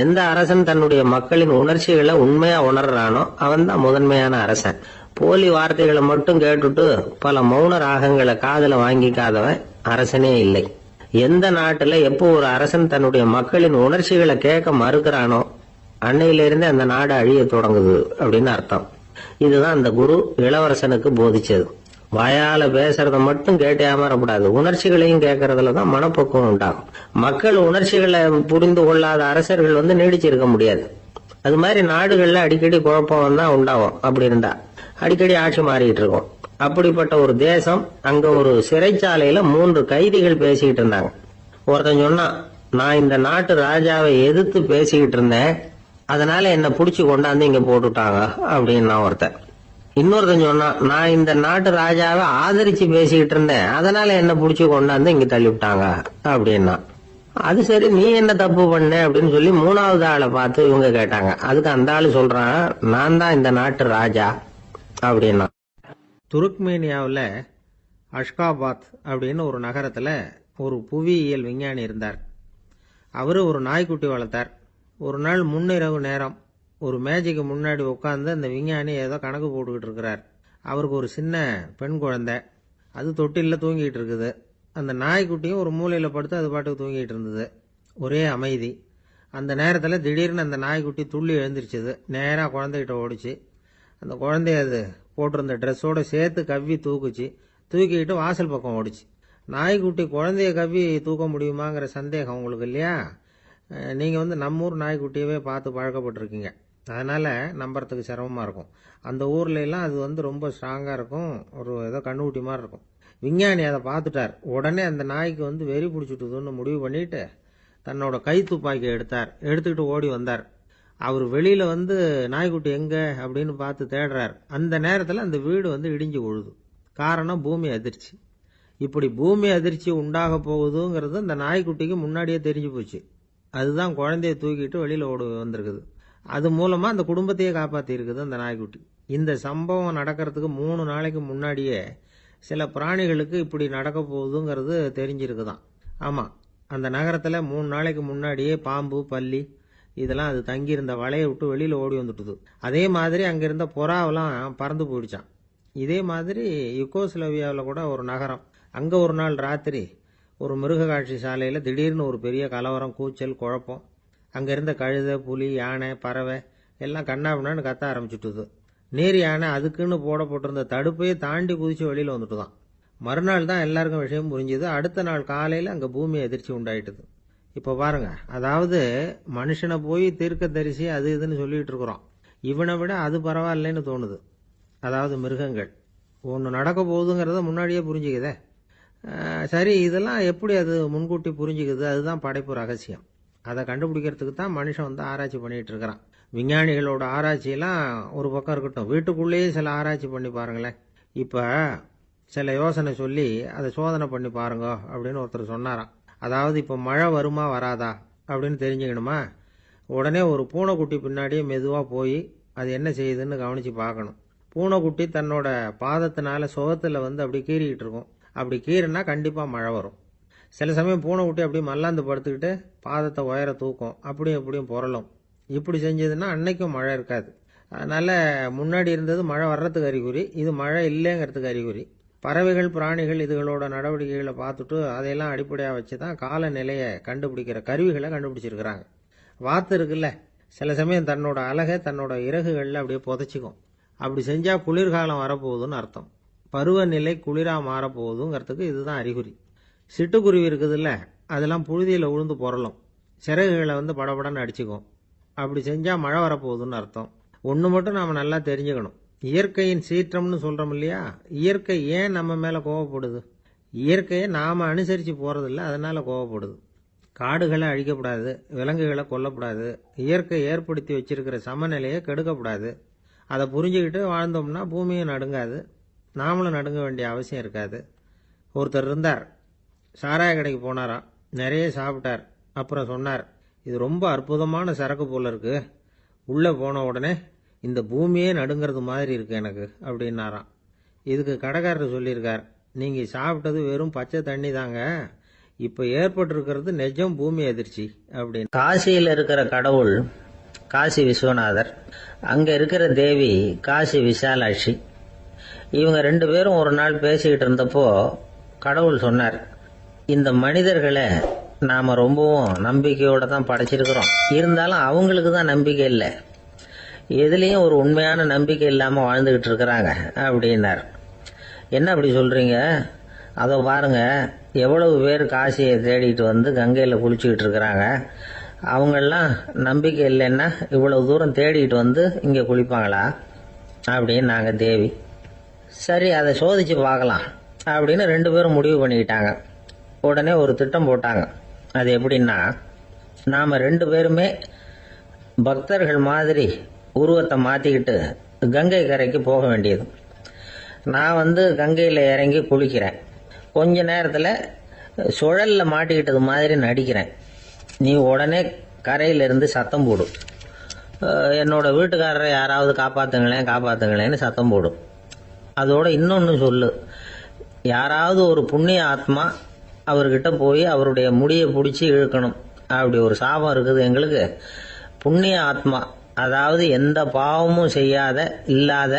எந்த அரசன் தன்னுடைய மக்களின் உணர்ச்சிகளை உண்மையா உணர்றானோ அவன் தான் முதன்மையான அரசன். போலி வார்த்தைகளை மட்டும் கேட்டுட்டு பல மௌன ராகங்களை காதுல வாங்கிக்காதவன் அரசனே இல்லை. எந்த நாட்டுல எப்போ ஒரு அரசன் தன்னுடைய மக்களின் உணர்ச்சிகளை கேட்க மறுக்கிறானோ அன்னையிலிருந்து அந்த நாடு அழிய தொடங்குது அப்படின்னு அர்த்தம். இதுதான் அந்த குரு இளவரசனுக்கு போதிச்சது. வாயால பேசுறத மட்டும் கேட்டு ஏமாறக்கூடாது, உணர்ச்சிகளையும் கேட்கறதுலதான் மனப்பக்குவம் உண்டாகும். மக்கள் உணர்ச்சிகளை புரிந்து கொள்ளாத அரசர்கள் நீடிச்சிருக்க முடியாது. அது மாதிரி நாடுகள்ல அடிக்கடி குழப்பம் தான் உண்டாகும். அப்படி இருந்தா அடிக்கடி ஆட்சி மாறிட்டு இருக்கும். அப்படிப்பட்ட ஒரு தேசம், அங்க ஒரு சிறைச்சாலையில 3 கைதிகள் பேசிக்கிட்டு இருந்தாங்க. ஒருத்தன் சொன்னான், நான் இந்த நாட்டு ராஜாவை எதிர்த்து பேசிக்கிட்டு இருந்தேன், அதனால என்ன புடிச்சு கொண்டாந்து இங்க போட்டுட்டாங்க அப்படின்னா ஒருத்தன். இன்னொருத்தன் சொன்னான், நான் இந்த நாட்டு ராஜாவை ஆதரிச்சு பேசிக்கிட்டு இருந்தேன், அதனால என்ன புடிச்சு கொண்டாந்து இங்க தள்ளிவிட்டாங்க அப்படின்னா. அது சரி, நீ என்ன தப்பு பண்ண அப்படின்னு சொல்லி 3வது ஆளை பார்த்து இவங்க கேட்டாங்க. அதுக்கு அந்த ஆளு சொல்றான், நான் தான் இந்த நாட்டு ராஜா அப்படின்னா. துருக்மேனியாவில் அஷ்காபாத் அப்படின்னு ஒரு நகரத்தில் ஒரு புவியியல் விஞ்ஞானி இருந்தார். அவரு ஒரு நாய்க்குட்டி வளர்த்தார். ஒரு நாள் முன்னிரவு நேரம் ஒரு மேஜைக்கு முன்னாடி உட்காந்து அந்த விஞ்ஞானி ஏதோ கணக்கு போட்டுக்கிட்டு இருக்கிறார். அவருக்கு ஒரு சின்ன பெண் குழந்தை, அது தொட்டிலில் தூங்கிட்டு இருக்குது. அந்த நாய்க்குட்டியும் ஒரு மூலையில் படுத்து அது பாட்டுக்கு தூங்கிட்டு இருந்தது. ஒரே அமைதி. அந்த நேரத்தில் திடீர்னு அந்த நாய்க்குட்டி துள்ளி எழுந்திருச்சுது. நேராக குழந்தைகிட்ட ஓடிச்சு. அந்த குழந்தைய அது போட்டிருந்த ட்ரெஸ்ஸோட சேர்த்து கவ்வி தூக்குச்சு. தூக்கிக்கிட்டு வாசல் பக்கம் ஓடிச்சு. நாய்க்குட்டி குழந்தைய கவ்வி தூக்க முடியுமாங்கிற சந்தேகம் உங்களுக்கு இல்லையா? நீங்கள் நம்மூர் நாய்க்குட்டியவே பார்த்து பழக்கப்பட்டிருக்கீங்க, அதனால நம்புறதுக்கு சிரமமா இருக்கும். அந்த ஊர்ல எல்லாம் அது ரொம்ப ஸ்ட்ராங்கா இருக்கும், ஒரு ஏதோ கண்ணுக்குட்டி மாதிரி இருக்கும். விஞ்ஞானி அதை பார்த்துட்டார். உடனே அந்த நாய்க்கு வெறி பிடிச்சிட்டுதுன்னு முடிவு பண்ணிட்டு தன்னோட கை துப்பாக்கி எடுத்துக்கிட்டு ஓடி வந்தார். அவர் வெளியில நாய்க்குட்டி எங்க அப்படின்னு பார்த்து தேடுறார். அந்த நேரத்தில் அந்த வீடு இடிஞ்சு விழுது. காரணம் பூமி அதிர்ச்சி. இப்படி பூமி அதிர்ச்சி உண்டாக போகுதுங்கிறது அந்த நாய்க்குட்டிக்கு முன்னாடியே தெரிஞ்சு போச்சு. அதுதான் குழந்தைய தூக்கிட்டு வெளியில ஓடி வந்திருக்குது. அது மூலமா அந்த குடும்பத்தையே காப்பாத்தி இருக்குது அந்த நாய்க்குட்டி. இந்த சம்பவம் நடக்கிறதுக்கு 3 நாளைக்கு முன்னாடியே சில பிராணிகளுக்கு இப்படி நடக்க போகுதுங்கிறது தெரிஞ்சிருக்குதான். ஆமா, அந்த நகரத்துல 3 நாளைக்கு முன்னாடியே பாம்பு, பல்லி இதெல்லாம் அது தங்கியிருந்த வலையை விட்டு வெளியில ஓடி வந்துட்டுது. அதே மாதிரி அங்கிருந்த புறாவெல்லாம் பறந்து போயிடுச்சான். இதே மாதிரி யுகோஸ்லோவியாவில் கூட ஒரு நகரம், அங்க ஒரு நாள் ராத்திரி ஒரு மிருக காட்சி சாலையில திடீர்னு ஒரு பெரிய கலவரம், கூச்சல், குழப்பம். அங்க இருந்த கழுதை, புலி, யானை, பறவை எல்லாம் கண்ணாபின்னான்னு கத்த ஆரம்பிச்சுட்டுது. நேர் யானை அதுக்குன்னு போடப்பட்டிருந்த தடுப்பையே தாண்டி குதிச்சு வெளியில வந்துட்டுதான். மறுநாள் தான் எல்லாருக்கும் விஷயம் புரிஞ்சுது. அடுத்த நாள் காலையில அங்க பூமி அதிர்ச்சி உண்டாயிட்டுது. இப்ப பாருங்க, அதாவது மனுஷனை போய் தீர்க்க தரிசி அது இதுன்னு சொல்லிட்டு இருக்கிறோம். இவனை விட அது பரவாயில்லைன்னு தோணுது. அதாவது மிருகங்கள் ஒன்று நடக்க போகுதுங்கிறத முன்னாடியே புரிஞ்சுக்குதே. சரி, இதெல்லாம் எப்படி அது முன்கூட்டி புரிஞ்சுக்குது? அதுதான் படைப்பு ரகசியம். அதை கண்டுபிடிக்கிறதுக்கு தான் மனுஷன் வந்து ஆராய்ச்சி பண்ணிட்டு இருக்கிறான். விஞ்ஞானிகளோட ஆராய்ச்சியெல்லாம் ஒரு பக்கம் இருக்கட்டும், வீட்டுக்குள்ளேயே சில ஆராய்ச்சி பண்ணி பாருங்களேன். இப்ப சில யோசனை சொல்லி அதை சோதனை பண்ணி பாருங்க அப்படின்னு ஒருத்தர் சொன்னாராம். அதாவது இப்ப மழை வருமா வராதா அப்படின்னு தெரிஞ்சுக்கணுமா, உடனே ஒரு பூனைக்குட்டி பின்னாடியே மெதுவா போய் அது என்ன செய்யுதுன்னு கவனிச்சு பார்க்கணும். பூனைக்குட்டி தன்னோட பாதத்தினால சுகத்துல வந்து அப்படி கீறிக்கிட்டு இருக்கும். அப்படி கீறினா கண்டிப்பா மழை வரும். சில சமயம் பூனைக்குட்டி அப்படி மல்லாந்து படுத்துக்கிட்டு பாதத்தை உயர தூக்கும், அப்படியும் எப்படியும் புரளும். இப்படி செஞ்சதுன்னா அன்னைக்கும் மழை இருக்காது. அதனால முன்னாடி இருந்தது மழை வர்றதுக்கு அறிகுறி, இது மழை இல்லைங்கிறதுக்கு அறிகுறி. பறவைகள், பிராணிகள் இதுகளோட நடவடிக்கைகளை பார்த்துட்டு அதையெல்லாம் அடிப்படையாக வச்சு தான் காலநிலையை கண்டுபிடிக்கிற கருவிகளை கண்டுபிடிச்சிருக்கிறாங்க. வாத்து இருக்குல்ல, சில சமயம் தன்னோட அலகை தன்னோட இறகுகளில் அப்படியே புதைச்சிக்கும். அப்படி செஞ்சா குளிர்காலம் வரப்போகுதுன்னு அர்த்தம். பருவநிலை குளிரா மாறப்போகுதுங்கிறதுக்கு இதுதான் அறிகுறி. சிட்டுக்குருவி இருக்குதுல்ல, அதெல்லாம் புழுதியில் உழுந்து புரளும், சிறகுகளை வந்து படபடன்னு அடிச்சுக்கும். அப்படி செஞ்சா மழை வரப்போகுதுன்னு அர்த்தம். ஒன்று மட்டும் நாம் நல்லா தெரிஞ்சுக்கணும், இயற்கையின் சீற்றம்னு சொல்றோம் இல்லையா, இயற்கை ஏன் நம்ம மேல கோவப்படுது? இயற்கையை நாம அனுசரிச்சு போறதில்ல, அதனால கோவப்படுது. காடுகளை அழிக்கப்படாது, விலங்குகளை கொல்லப்படாது, இயற்கை ஏற்படுத்தி வச்சிருக்கிற சமநிலையை கெடுக்கப்படாது. அதை புரிஞ்சுக்கிட்டு வாழ்ந்தோம்னா பூமியும் நடுங்காது, நாமளும் நடுங்க வேண்டிய அவசியம் இருக்காது. ஒருத்தர் இருந்தார், சாராய கடைக்கு போனாராம், நிறைய சாப்பிட்டார். அப்புறம் சொன்னார், இது ரொம்ப அற்புதமான சரக்கு போல இருக்கு, உள்ள போன உடனே இந்த பூமியே நடுங்கிறது மாதிரி இருக்கு எனக்கு அப்படின்னாராம். இதுக்கு கடைக்காரர் சொல்லியிருக்கார், நீங்க சாப்பிட்டது வெறும் பச்சை தண்ணி தாங்க, இப்ப ஏற்பட்டிருக்கிறது நிஜம் பூமி அதிர்ச்சி அப்படின்னு. காசியில் இருக்கிற கடவுள் காசி விஸ்வநாதர், அங்க இருக்கிற தேவி காசி விசாலாட்சி. இவங்க 2 பேரும் ஒரு நாள் பேசிக்கிட்டு இருந்தப்போ கடவுள் சொன்னார், இந்த மனிதர்களை நாம ரொம்பவும் நம்பிக்கையோட தான் படைச்சிருக்கிறோம், இருந்தாலும் அவங்களுக்கு தான் நம்பிக்கை இல்லை, எதுலேயும் ஒரு உண்மையான நம்பிக்கை இல்லாமல் வாழ்ந்துகிட்டு இருக்கிறாங்க அப்படின்னார். என்ன அப்படி சொல்றீங்க? அதோ பாருங்க, எவ்வளவு பேர் காசியை தேடிட்டு வந்து கங்கையில் குளிச்சுக்கிட்டு இருக்கிறாங்க, அவங்கெல்லாம் நம்பிக்கை இல்லைன்னா இவ்வளவு தூரம் தேடிட்டு வந்து இங்கே குளிப்பாங்களா அப்படின்னு நாங்கள் தேவி. சரி, அதை சோதிச்சு பார்க்கலாம் அப்படின்னு 2 பேரும் முடிவு பண்ணிக்கிட்டாங்க. உடனே ஒரு திட்டம் போட்டாங்க. அது எப்படின்னா, நாம் 2 பேருமே பக்தர்கள் மாதிரி உருவத்தை மாற்றிக்கிட்டு கங்கை கரைக்கு போக வேண்டியது. நான் வந்து கங்கையில் இறங்கி குளிக்கிறேன், கொஞ்ச நேரத்தில் சுழலில் மாட்டிக்கிட்டது மாதிரி நடிக்கிறேன். நீ உடனே கரையிலிருந்து சத்தம் போடும், என்னோட வீட்டுக்காரரை யாராவது காப்பாற்றுங்களேன் காப்பாற்றுங்களேன்னு சத்தம் போடும். அதோட இன்னொன்று சொல்லு, யாராவது ஒரு புண்ணிய ஆத்மா அவர்கிட்ட போய் அவருடைய முடியை பிடிச்சி இழுக்கணும். அப்படி ஒரு சாபம் இருக்குது எங்களுக்கு. புண்ணிய ஆத்மா, அதாவது எந்த பாவமும் செய்யாத இல்லாத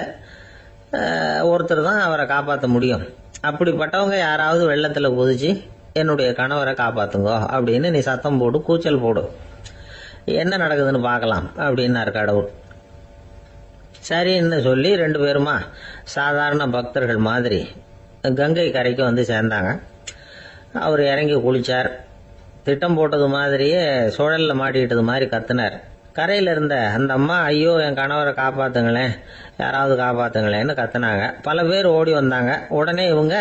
ஒருத்தர் தான் அவரை காப்பாற்ற முடியும். அப்படிப்பட்டவங்க யாராவது வெள்ளத்தில் குதிச்சு என்னுடைய கணவரை காப்பாத்துங்க அப்படின்னு நீ சத்தம் போடு, கூச்சல் போடு, என்ன நடக்குதுன்னு பார்க்கலாம் அப்படின்னாரு கடவுள். சரின்னு சொல்லி 2 பேருமா சாதாரண பக்தர்கள் மாதிரி கங்கை கரைக்கு வந்து சேர்ந்தாங்க. அவர் இறங்கி குளிச்சார். திட்டம் போட்டது மாதிரியே சுழலில் மாட்டிக்கிட்டது மாதிரி கத்துனார். கரையில் இருந்த அந்த அம்மா, ஐயோ என் கணவரை காப்பாத்துங்களேன், யாராவது காப்பாத்துங்களேன்னு கத்துனாங்க. பல பேர் ஓடி வந்தாங்க. உடனே இவங்க,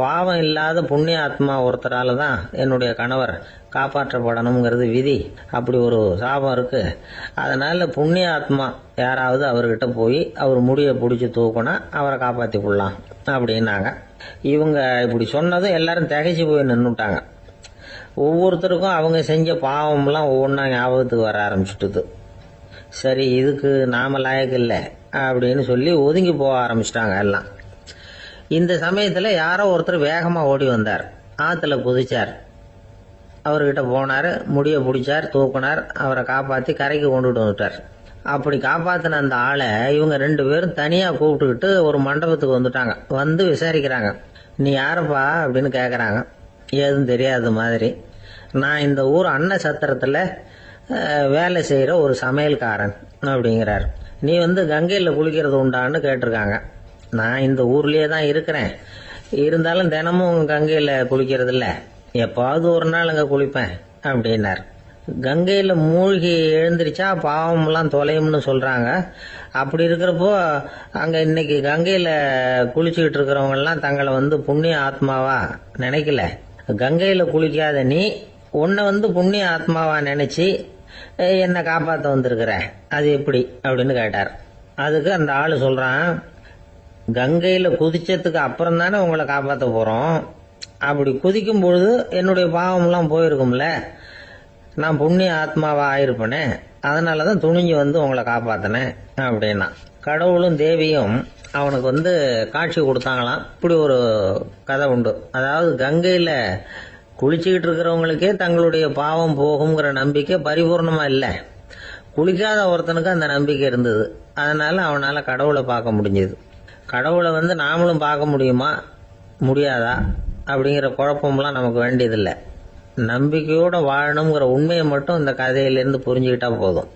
பாவம் இல்லாத புண்ணிய ஆத்மா ஒருத்தரால தான் என்னுடைய கணவர் காப்பாற்றப்படணுங்கிறது விதி, அப்படி ஒரு சாபம் இருக்கு, அதனால புண்ணிய ஆத்மா யாராவது அவர்கிட்ட போய் அவர் முடியை பிடிச்சி தூக்கினா அவரை காப்பாற்றி கொள்ளலாம் அப்படின்னாங்க. இவங்க இப்படி சொன்னதும் எல்லாரும் திகைச்சு போய் நின்றுட்டாங்க. ஒவ்வொருத்தருக்கும் அவங்க செஞ்ச பாவம்லாம் ஒவ்வொன்றா ஞாபகத்துக்கு வர ஆரம்பிச்சுட்டுது. சரி, இதுக்கு நாம லாயக்கு இல்லை அப்படின்னு சொல்லி ஒதுங்கி போக ஆரம்பிச்சிட்டாங்க எல்லாம். இந்த சமயத்தில் யாரோ ஒருத்தர் வேகமாக ஓடி வந்தார். ஆற்றுல குதிச்சார். அவர்கிட்ட போனார், முடிய பிடிச்சார், தூக்குனார், அவரை காப்பாற்றி கரைக்கு கொண்டுட்டு வந்துட்டார். அப்படி காப்பாற்றின அந்த ஆளை இவங்க 2 பேரும் தனியாக கூப்பிட்டுக்கிட்டு ஒரு மண்டபத்துக்கு வந்துட்டாங்க. வந்து விசாரிக்கிறாங்க. நீ யாரப்பா அப்படின்னு கேட்குறாங்க. ஏதும் தெரியாத மாதிரி. நான் இந்த ஊர் அன்ன சத்திரத்தில் வேலை செய்கிற ஒரு சமையல்காரன் அப்படிங்கிறார். நீ வந்து கங்கையில் குளிக்கிறது உண்டான்னு கேட்டிருக்காங்க. நான் இந்த ஊர்லேயே தான் இருக்கிறேன், இருந்தாலும் தினமும் கங்கையில் குளிக்கிறது இல்லை, எப்பாவது ஒரு நாள் அங்கே குளிப்பேன் அப்படின்னார். கங்கையில் மூழ்கி எழுந்திரிச்சா பாவம்லாம் தொலையும்னு சொல்கிறாங்க. அப்படி இருக்கிறப்போ அங்கே இன்னைக்கு கங்கையில் குளிச்சுக்கிட்டு இருக்கிறவங்கெல்லாம் தங்களை வந்து புண்ணிய ஆத்மாவா நினைக்கல. கங்கையில் குளிக்காத நீ உன்னை வந்து புண்ணிய ஆத்மாவா நினைச்சு என்னை காப்பாற்ற வந்திருக்கிற, அது எப்படி அப்படின்னு கேட்டார். அதுக்கு அந்த ஆள் சொல்றான், கங்கையில் குதிச்சதுக்கு அப்புறம் தானே உங்களை காப்பாற்ற போறோம். அப்படி குதிக்கும் பொழுது என்னுடைய பாவம்லாம் போயிருக்கும்ல, நான் புண்ணிய ஆத்மாவா ஆயிருப்பேனே, அதனாலதான் துணிஞ்சு வந்து உங்களை காப்பாத்தினேன் அப்படின்னா. கடவுளும் தேவியும் அவனுக்கு வந்து காட்சி கொடுத்தாங்களாம். இப்படி ஒரு கதை உண்டு. அதாவது கங்கையில குளிச்சுக்கிட்டு இருக்கிறவங்களுக்கே தங்களுடைய பாவம் போகுங்கிற நம்பிக்கை பரிபூர்ணமா இல்லை. குளிக்காத ஒருத்தனுக்கு அந்த நம்பிக்கை இருந்தது. அதனால அவனால கடவுளை பார்க்க முடிஞ்சது. கடவுளை வந்து நாமளும் பார்க்க முடியுமா முடியாதா அப்படிங்கிற குழப்பம்லாம் நமக்கு வேண்டியதில்லை. நம்பிக்கையோட வாழணுங்கிற உண்மையை மட்டும் இந்த கதையிலேருந்து புரிஞ்சுக்கிட்டா போதும்.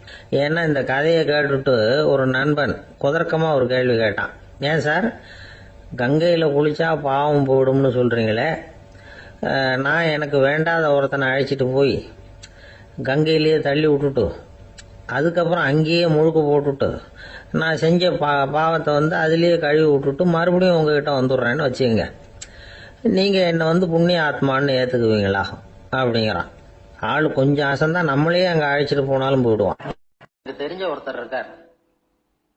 ஏன்னா இந்த கதையை கேட்டுட்டு ஒரு நண்பன் குதர்க்கமா ஒரு கேள்வி கேட்டான். ஏன் சார், கங்கையில் குளிச்சா பாவம் போயிடும்னு சொல்றீங்களே, நான் எனக்கு வேண்டாத ஒருத்தனை அழைச்சிட்டு போய் கங்கையிலேயே தள்ளி விட்டுட்டு அதுக்கப்புறம் அங்கேயே முழுக்க போட்டுட்டு நான் செஞ்ச பாவத்தை வந்து அதுலேயே கழுவி விட்டுட்டு மறுபடியும் உங்ககிட்ட வந்துடுறேன்னு வச்சுக்கோங்க, நீங்கள் என்னை வந்து புண்ணிய ஆத்மான்னு ஏற்றுக்குவீங்களா அப்படிங்கிறான். ஆள் கொஞ்சம் ஆசைந்தான், நம்மளே அங்கே அழைச்சிட்டு போனாலும் போயிடுவான். எனக்கு தெரிஞ்ச ஒருத்தர் இருக்கார்.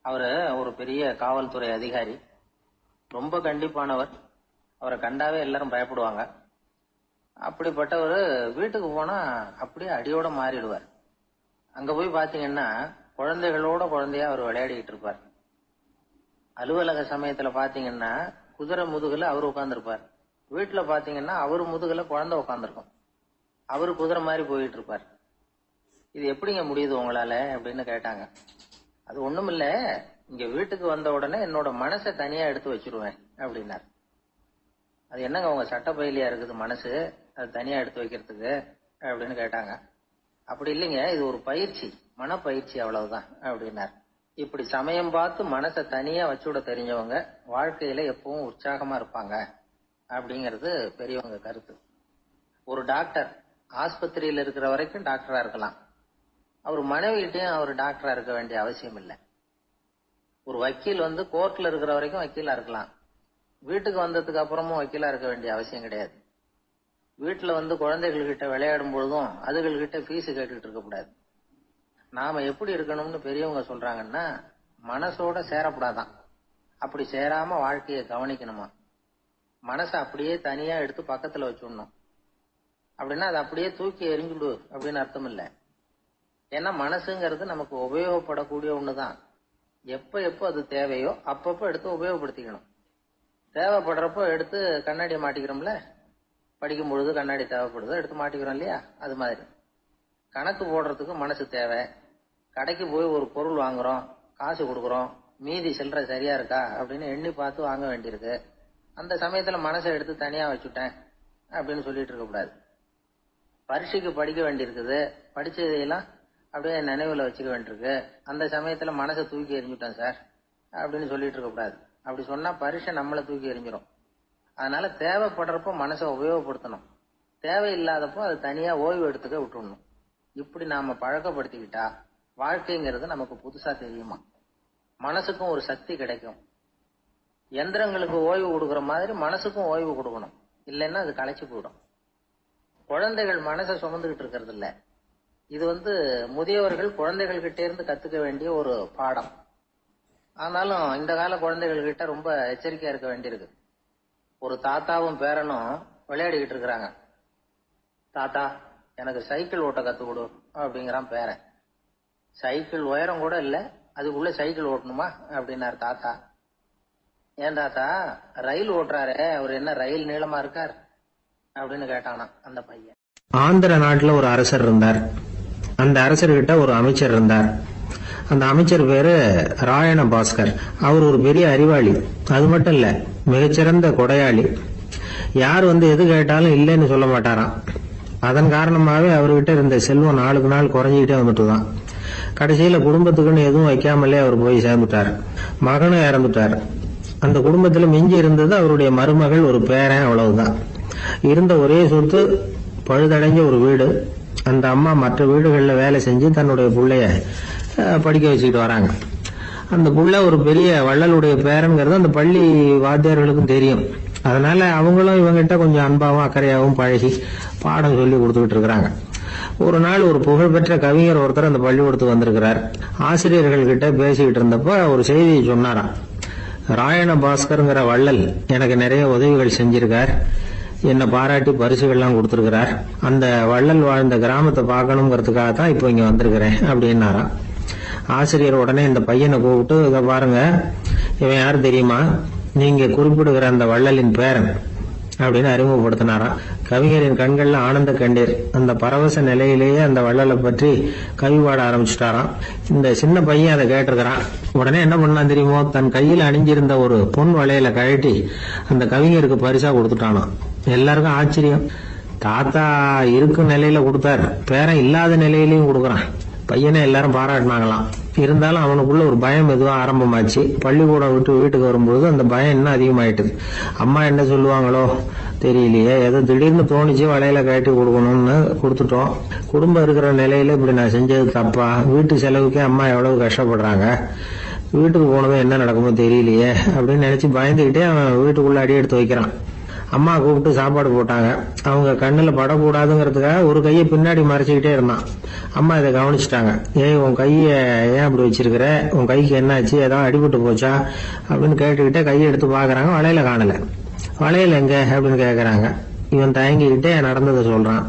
அவரு ஒரு பெரிய காவல்துறை அதிகாரி, ரொம்ப கண்டிப்பானவர். அவரை கண்டாவே எல்லாரும் பயப்படுவாங்க. அப்படிப்பட்டவர் வீட்டுக்கு போனா அப்படியே அடியோட மாறிடுவார். அங்க போய் பாத்தீங்கன்னா குழந்தைகளோட குழந்தையா அவர் விளையாடிட்டு இருப்பார். அலுவலக சமயத்துல பாத்தீங்கன்னா குதிரை முதுகுல அவர் உட்கார்ந்துருப்பார். வீட்டுல பாத்தீங்கன்னா அவரு முதுகுல குழந்தை உட்காந்துருக்கும். அவரு குதிரை மாதிரி போயிட்டு இருப்பார். இது எப்படிங்க முடியுது உங்களால அப்படின்னு கேட்டாங்க. அது ஒண்ணுமில்ல, இங்க வீட்டுக்கு வந்த உடனே என்னோட மனசை தனியா எடுத்து வச்சிருவேன் அப்படின்னார். அது என்னங்க உங்க சட்டப்பயிலியா இருக்குது மனசு, அது தனியா எடுத்து வைக்கிறதுக்கு அப்படின்னு கேட்டாங்க. அப்படி இல்லைங்க, இது ஒரு பயிற்சி, மனப்பயிற்சி, அவ்வளவுதான் அப்படின்னார். இப்படி சமயம் பார்த்து மனசை தனியா வச்சுவிட தெரிஞ்சவங்க வாழ்க்கையில எப்பவும் உற்சாகமா இருப்பாங்க அப்படிங்கிறது பெரியவங்க கருத்து. ஒரு டாக்டர் ஆஸ்பத்திரியில் இருக்கிற வரைக்கும் டாக்டரா இருக்கலாம். அவர் மனைவிகிட்டையும் அவர் டாக்டரா இருக்க வேண்டிய அவசியம் இல்லை. ஒரு வக்கீல் வந்து கோர்ட்ல இருக்கிற வரைக்கும் வக்கீலா இருக்கலாம். வீட்டுக்கு வந்ததுக்கு அப்புறமும் வக்கீலா இருக்க வேண்டிய அவசியம் கிடையாது. வீட்டுல வந்து குழந்தைகள்கிட்ட விளையாடும் பொழுதும் அதுகள்கிட்ட ஃபீஸ் கேட்டுட்டு இருக்க கூடாது. நாம எப்படி இருக்கணும்னு பெரியவங்க சொல்றாங்கன்னா, மனசோட சேரக்கூடாதான். அப்படி சேராம வாழ்க்கையை கவனிக்கணுமா. மனசை அப்படியே தனியா எடுத்து பக்கத்துல வச்சுடணும். அப்படின்னா அதை அப்படியே தூக்கி எறிஞ்சுடு அப்படின்னு அர்த்தம் இல்லை. ஏன்னா மனசுங்கிறது நமக்கு உபயோகப்படக்கூடிய ஒண்ணுதான். எப்ப எப்போ அது தேவையோ அப்பப்போ எடுத்து உபயோகப்படுத்திக்கணும். தேவைப்படுறப்போ எடுத்து கண்ணாடியை மாட்டிக்கிறோம்ல, படிக்கும் பொழுது கண்ணாடி தேவைப்படுதோ எடுத்து மாட்டிக்கிறோம் இல்லையா, அது மாதிரி கணக்கு போடுறதுக்கு மனசு தேவை. கடைக்கு போய் ஒரு பொருள் வாங்குறோம், காசு கொடுக்குறோம், மீதி சில்லறை சரியா இருக்கா அப்படின்னு எண்ணி பார்த்து வாங்க வேண்டியிருக்கு. அந்த சமயத்துல மனசை எடுத்து தனியா வச்சுட்டேன் அப்படின்னு சொல்லிட்டு இருக்க கூடாது. பரீட்சைக்கு படிக்க வேண்டியிருக்குது, படிச்சதையெல்லாம் அப்படியே நினைவுல வச்சுக்க வேண்டியிருக்கு. அந்த சமயத்துல மனசை தூக்கி எறிஞ்சுட்டேன் சார் அப்படின்னு சொல்லிட்டு இருக்க கூடாது. அப்படி சொன்னா பரீட்சை நம்மளை தூக்கி எறிஞ்சிடும். அதனால தேவைப்படுறப்போ மனசை உபயோகப்படுத்தணும், தேவையில்லாதப்போ அது தனியா ஓய்வு எடுத்துக்க விட்டுடணும். இப்படி நாம பழக்கப்படுத்திக்கிட்டா வாழ்க்கைங்கிறது நமக்கு புதுசா தெரியுமா. மனசுக்கும் ஒரு சக்தி கிடைக்கும். எந்திரங்களுக்கு ஓய்வு கொடுக்கற மாதிரி மனசுக்கும் ஓய்வு கொடுக்கணும், இல்லைன்னா அது களைச்சு போயிடும். குழந்தைகள் மனசை சுமந்துகிட்டு இருக்கிறது இல்ல. இது வந்து முதியவர்கள் குழந்தைகள் கிட்ட இருந்து கத்துக்க வேண்டிய ஒரு பாடம். ஆனாலும் இந்த கால குழந்தைகள் கிட்ட ரொம்ப எச்சரிக்கையா இருக்க வேண்டியிருக்கு. ஒரு தாத்தாவும் பேரனும் விளையாடிக்கிட்டு இருக்கிறாங்க. தாத்தா, எனக்கு சைக்கிள் ஓட்ட கத்து கொடு அப்படிங்கிறான் பேரன். சைக்கிள் உயரம் கூட இல்ல, அதுக்குள்ள சைக்கிள் ஓட்டணுமா அப்படின்னாரு தாத்தா. ஏன் தாத்தா, ரயில் ஓட்டுறாரு, அவர் என்ன ரயில் நீளமா இருக்கார் அப்படின்னு கேட்டானா அந்த பையன். ஆந்திர நாட்டுல ஒரு அரசர் இருந்தார். அந்த அரசர்கிட்ட ஒரு அமைச்சர் இருந்தார். அந்த அமைச்சர் பேரு ராயண பாஸ்கர். அவர் ஒரு பெரிய அறிவாளி. அது மட்டும் இல்ல, மிகச்சிறந்த கொடையாளி. யார் எது கேட்டாலும் இல்லைன்னு சொல்ல மாட்டாராம். அதன் காரணமாவே அவர்கிட்ட இருந்த செல்வம் நாளுக்கு நாள் குறைஞ்சிக்கிட்டே வந்துட்டுதான். கடைசியில குடும்பத்துக்குன்னு எதுவும் வைக்காமலே அவர் போய் சேர்ந்துட்டார். மகனும் இறந்துட்டார். அந்த குடும்பத்துல மிஞ்சி இருந்தது அவருடைய மருமகள், ஒரு பேரன், அவ்வளவுதான். இருந்த ஒரே சொத்து பழுதடைஞ்ச ஒரு வீடு. அந்த அம்மா மற்ற வீடுகள்ல வேலை செஞ்சு தன்னுடைய பிள்ளைய படிக்க வச்சுக்கிட்டு வராங்க. அந்த புள்ள ஒரு பெரிய வள்ளலுடைய பேரன்கிறது அந்த பள்ளி வாத்தியார்களுக்கும் தெரியும். அதனால அவங்களும் இவங்கிட்ட கொஞ்சம் அன்பாவும் அக்கறையாவும் பழகி பாடம் சொல்லி கொடுத்துக்கிட்டு இருக்கிறாங்க. ஒரு நாள் ஒரு புகழ்பெற்ற கவிஞர் ஒருத்தர் அந்த பள்ளிக்கூடத்துக்கு வந்திருக்கிறார். ஆசிரியர்கள் கிட்ட பேசிக்கிட்டு இருந்தப்ப ஒரு செய்தியை சொன்னாராம். ராயண பாஸ்கர்ங்கிற வள்ளல் எனக்கு நிறைய உதவிகள் செஞ்சிருக்கார், என்னை பாராட்டி பரிசுகள்லாம் கொடுத்திருக்கிறார். அந்த வள்ளல் வாழ்ந்த கிராமத்தை பார்க்கணுங்கிறதுக்காக தான் இப்போ இங்க வந்திருக்கிறேன் அப்படின்னாராம். ஆசிரியர் உடனே இந்த பையனை கூப்பிட்டு, இதை பாருங்க, இவன் யாரு தெரியுமா, நீங்க குறிப்பிடுகிற அந்த வள்ளலின் பேரன் அப்படின்னு அறிமுகப்படுத்தினாராம். கவிஞரின் கண்கள்ல ஆனந்த கண்ணீர். அந்த பரவச நிலையிலேயே அந்த வள்ளலை பற்றி கவி பாட ஆரம்பிச்சுட்டாராம். இந்த சின்ன பையன் அதை கேட்டிருக்கிறான். உடனே என்ன பண்ணான் தெரியுமோ, தன் கையில் அணிஞ்சிருந்த ஒரு பொன் வளையல கழட்டி அந்த கவிஞருக்கு பரிசா கொடுத்துட்டானாம். எல்லாருக்கும் ஆச்சரியம். தாத்தா இருக்கும் நிலையில கொடுத்தார், பேரன் இல்லாத நிலையிலையும் கொடுக்கறான். பையனை எல்லாரும் பாராட்டினாங்களாம். இருந்தாலும் அவனுக்குள்ள ஒரு பயம் எதுவும் ஆரம்பமாச்சு. பள்ளிக்கூடம் விட்டு வீட்டுக்கு வரும்போது அந்த பயம் இன்னும் அதிகமாயிட்டுது. அம்மா என்ன சொல்லுவாங்களோ தெரியலையே, ஏதோ திடீர்னு தோணிச்சு வளையல கட்டி கொடுக்கணும்னு கொடுத்துட்டோம். குடும்பம் இருக்கிற நிலையில இப்படி நான் செஞ்சது தப்பா, வீட்டு செலவுக்கே அம்மா எவ்வளவு கஷ்டப்படுறாங்க, வீட்டுக்கு போனதும் என்ன நடக்குமோ தெரியலையே அப்படின்னு நினைச்சு பயந்துகிட்டே அவன் வீட்டுக்குள்ள அடி எடுத்து வைக்கிறான். அம்மா கூப்பிட்டு சாப்பாடு போட்டாங்க. அவங்க கண்ணுல படக்கூடாதுங்கிறதுக்காக ஒரு கையை பின்னாடி மறைச்சுக்கிட்டே இருந்தான். அம்மா இதை கவனிச்சுட்டாங்க. உன் கைய ஏன் அப்படி வச்சிருக்கிற, உன் கைக்கு என்னாச்சு, ஏதாவது அடிபட்டு போச்சா அப்படின்னு கேட்டுக்கிட்டே கையை எடுத்து பாக்குறாங்க. வளையல காணல. வளையல் எங்க அப்படின்னு கேக்குறாங்க. இவன் தயங்கிக்கிட்டே நடந்ததை சொல்றான்.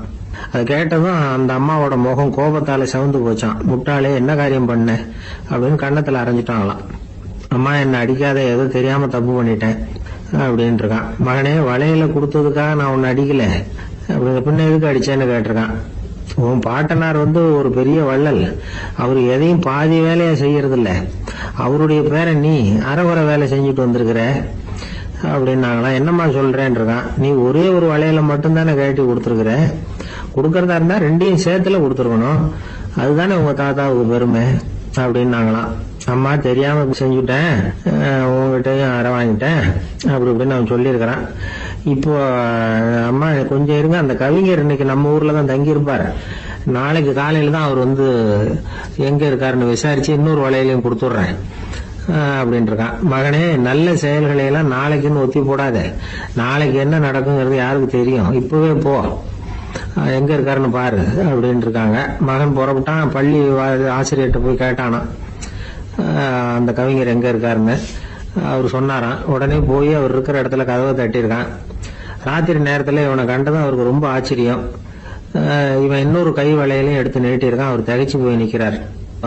அதை கேட்டதும் அந்த அம்மாவோட முகம் கோபத்தால சவுந்து போச்சான். முட்டாளே, என்ன காரியம் பண்ண அப்படின்னு கன்னத்துல அரைஞ்சிட்டாங்களாம். அம்மா, என்ன அடிக்காத, ஏதோ தெரியாம தப்பு பண்ணிட்டேன் அப்படின்னு இருக்கான். மகனே, வளையல கொடுத்ததுக்காக நான் உன்னை அடிக்கல, அப்படி பின்ன எதுக்கு அடிச்சேன்னு கேட்டிருக்கான். உன் பாட்டனார் ஒரு பெரிய வள்ளல், அவரு எதையும் பாதி வேலையா செய்யறது இல்ல, அவருடைய பேரை நீ அரைகுறை வேலை செஞ்சுட்டு வந்திருக்கிற அப்படின்னாங்களாம். என்னம்மா சொல்றேன்னு இருக்கான். நீ ஒரே ஒரு வளையல மட்டும்தானே கட்டி கொடுத்துருக்குற, கொடுக்கறதா இருந்தா ரெண்டையும் சேர்த்துல கொடுத்துருக்கணும், அதுதானே உங்க தாத்தாவுக்கு பெருமை அப்படின்னாங்களாம். அம்மா, தெரியாம செஞ்சுட்டேன், உங்ககிட்டயும் அரை வாங்கிட்டேன் அப்படி இப்படின்னு அவன் சொல்லியிருக்கிறான். இப்போ அம்மா கொஞ்சம் இருங்க, அந்த கவிஞர் இன்னைக்கு நம்ம ஊர்ல தான் தங்கி இருப்பாரு, நாளைக்கு காலையில தான் அவர் எங்க இருக்காருன்னு விசாரிச்சு இன்னொரு வளையலையும் கொடுத்துடுறேன் அப்படின்னு இருக்கான். மகனே, நல்ல செயல்களை எல்லாம் நாளைக்குன்னு ஒத்தி போடாத, நாளைக்கு என்ன நடக்குங்கிறது யாருக்கு தெரியும், இப்பவே போ, எங்க இருக்காருன்னு பாரு அப்படின்னு இருக்காங்க. மகன் புறப்பட்டான். பள்ளி ஆசிரியர்கிட்ட போய் கேட்டானா அந்த கவிஞர் எங்க இருக்காருன்னு. அவர் சொன்னாராம். உடனே போய் அவர் இருக்கிற இடத்துல கதவை தட்டியிருக்கான். ராத்திரி நேரத்துல இவனை கண்டதும் அவருக்கு ரொம்ப ஆச்சரியம். இவன் இன்னொரு கை வளையலையும் எடுத்து நீட்டியிருக்கான். அவர் திகைச்சு போய் நிக்கிறார்.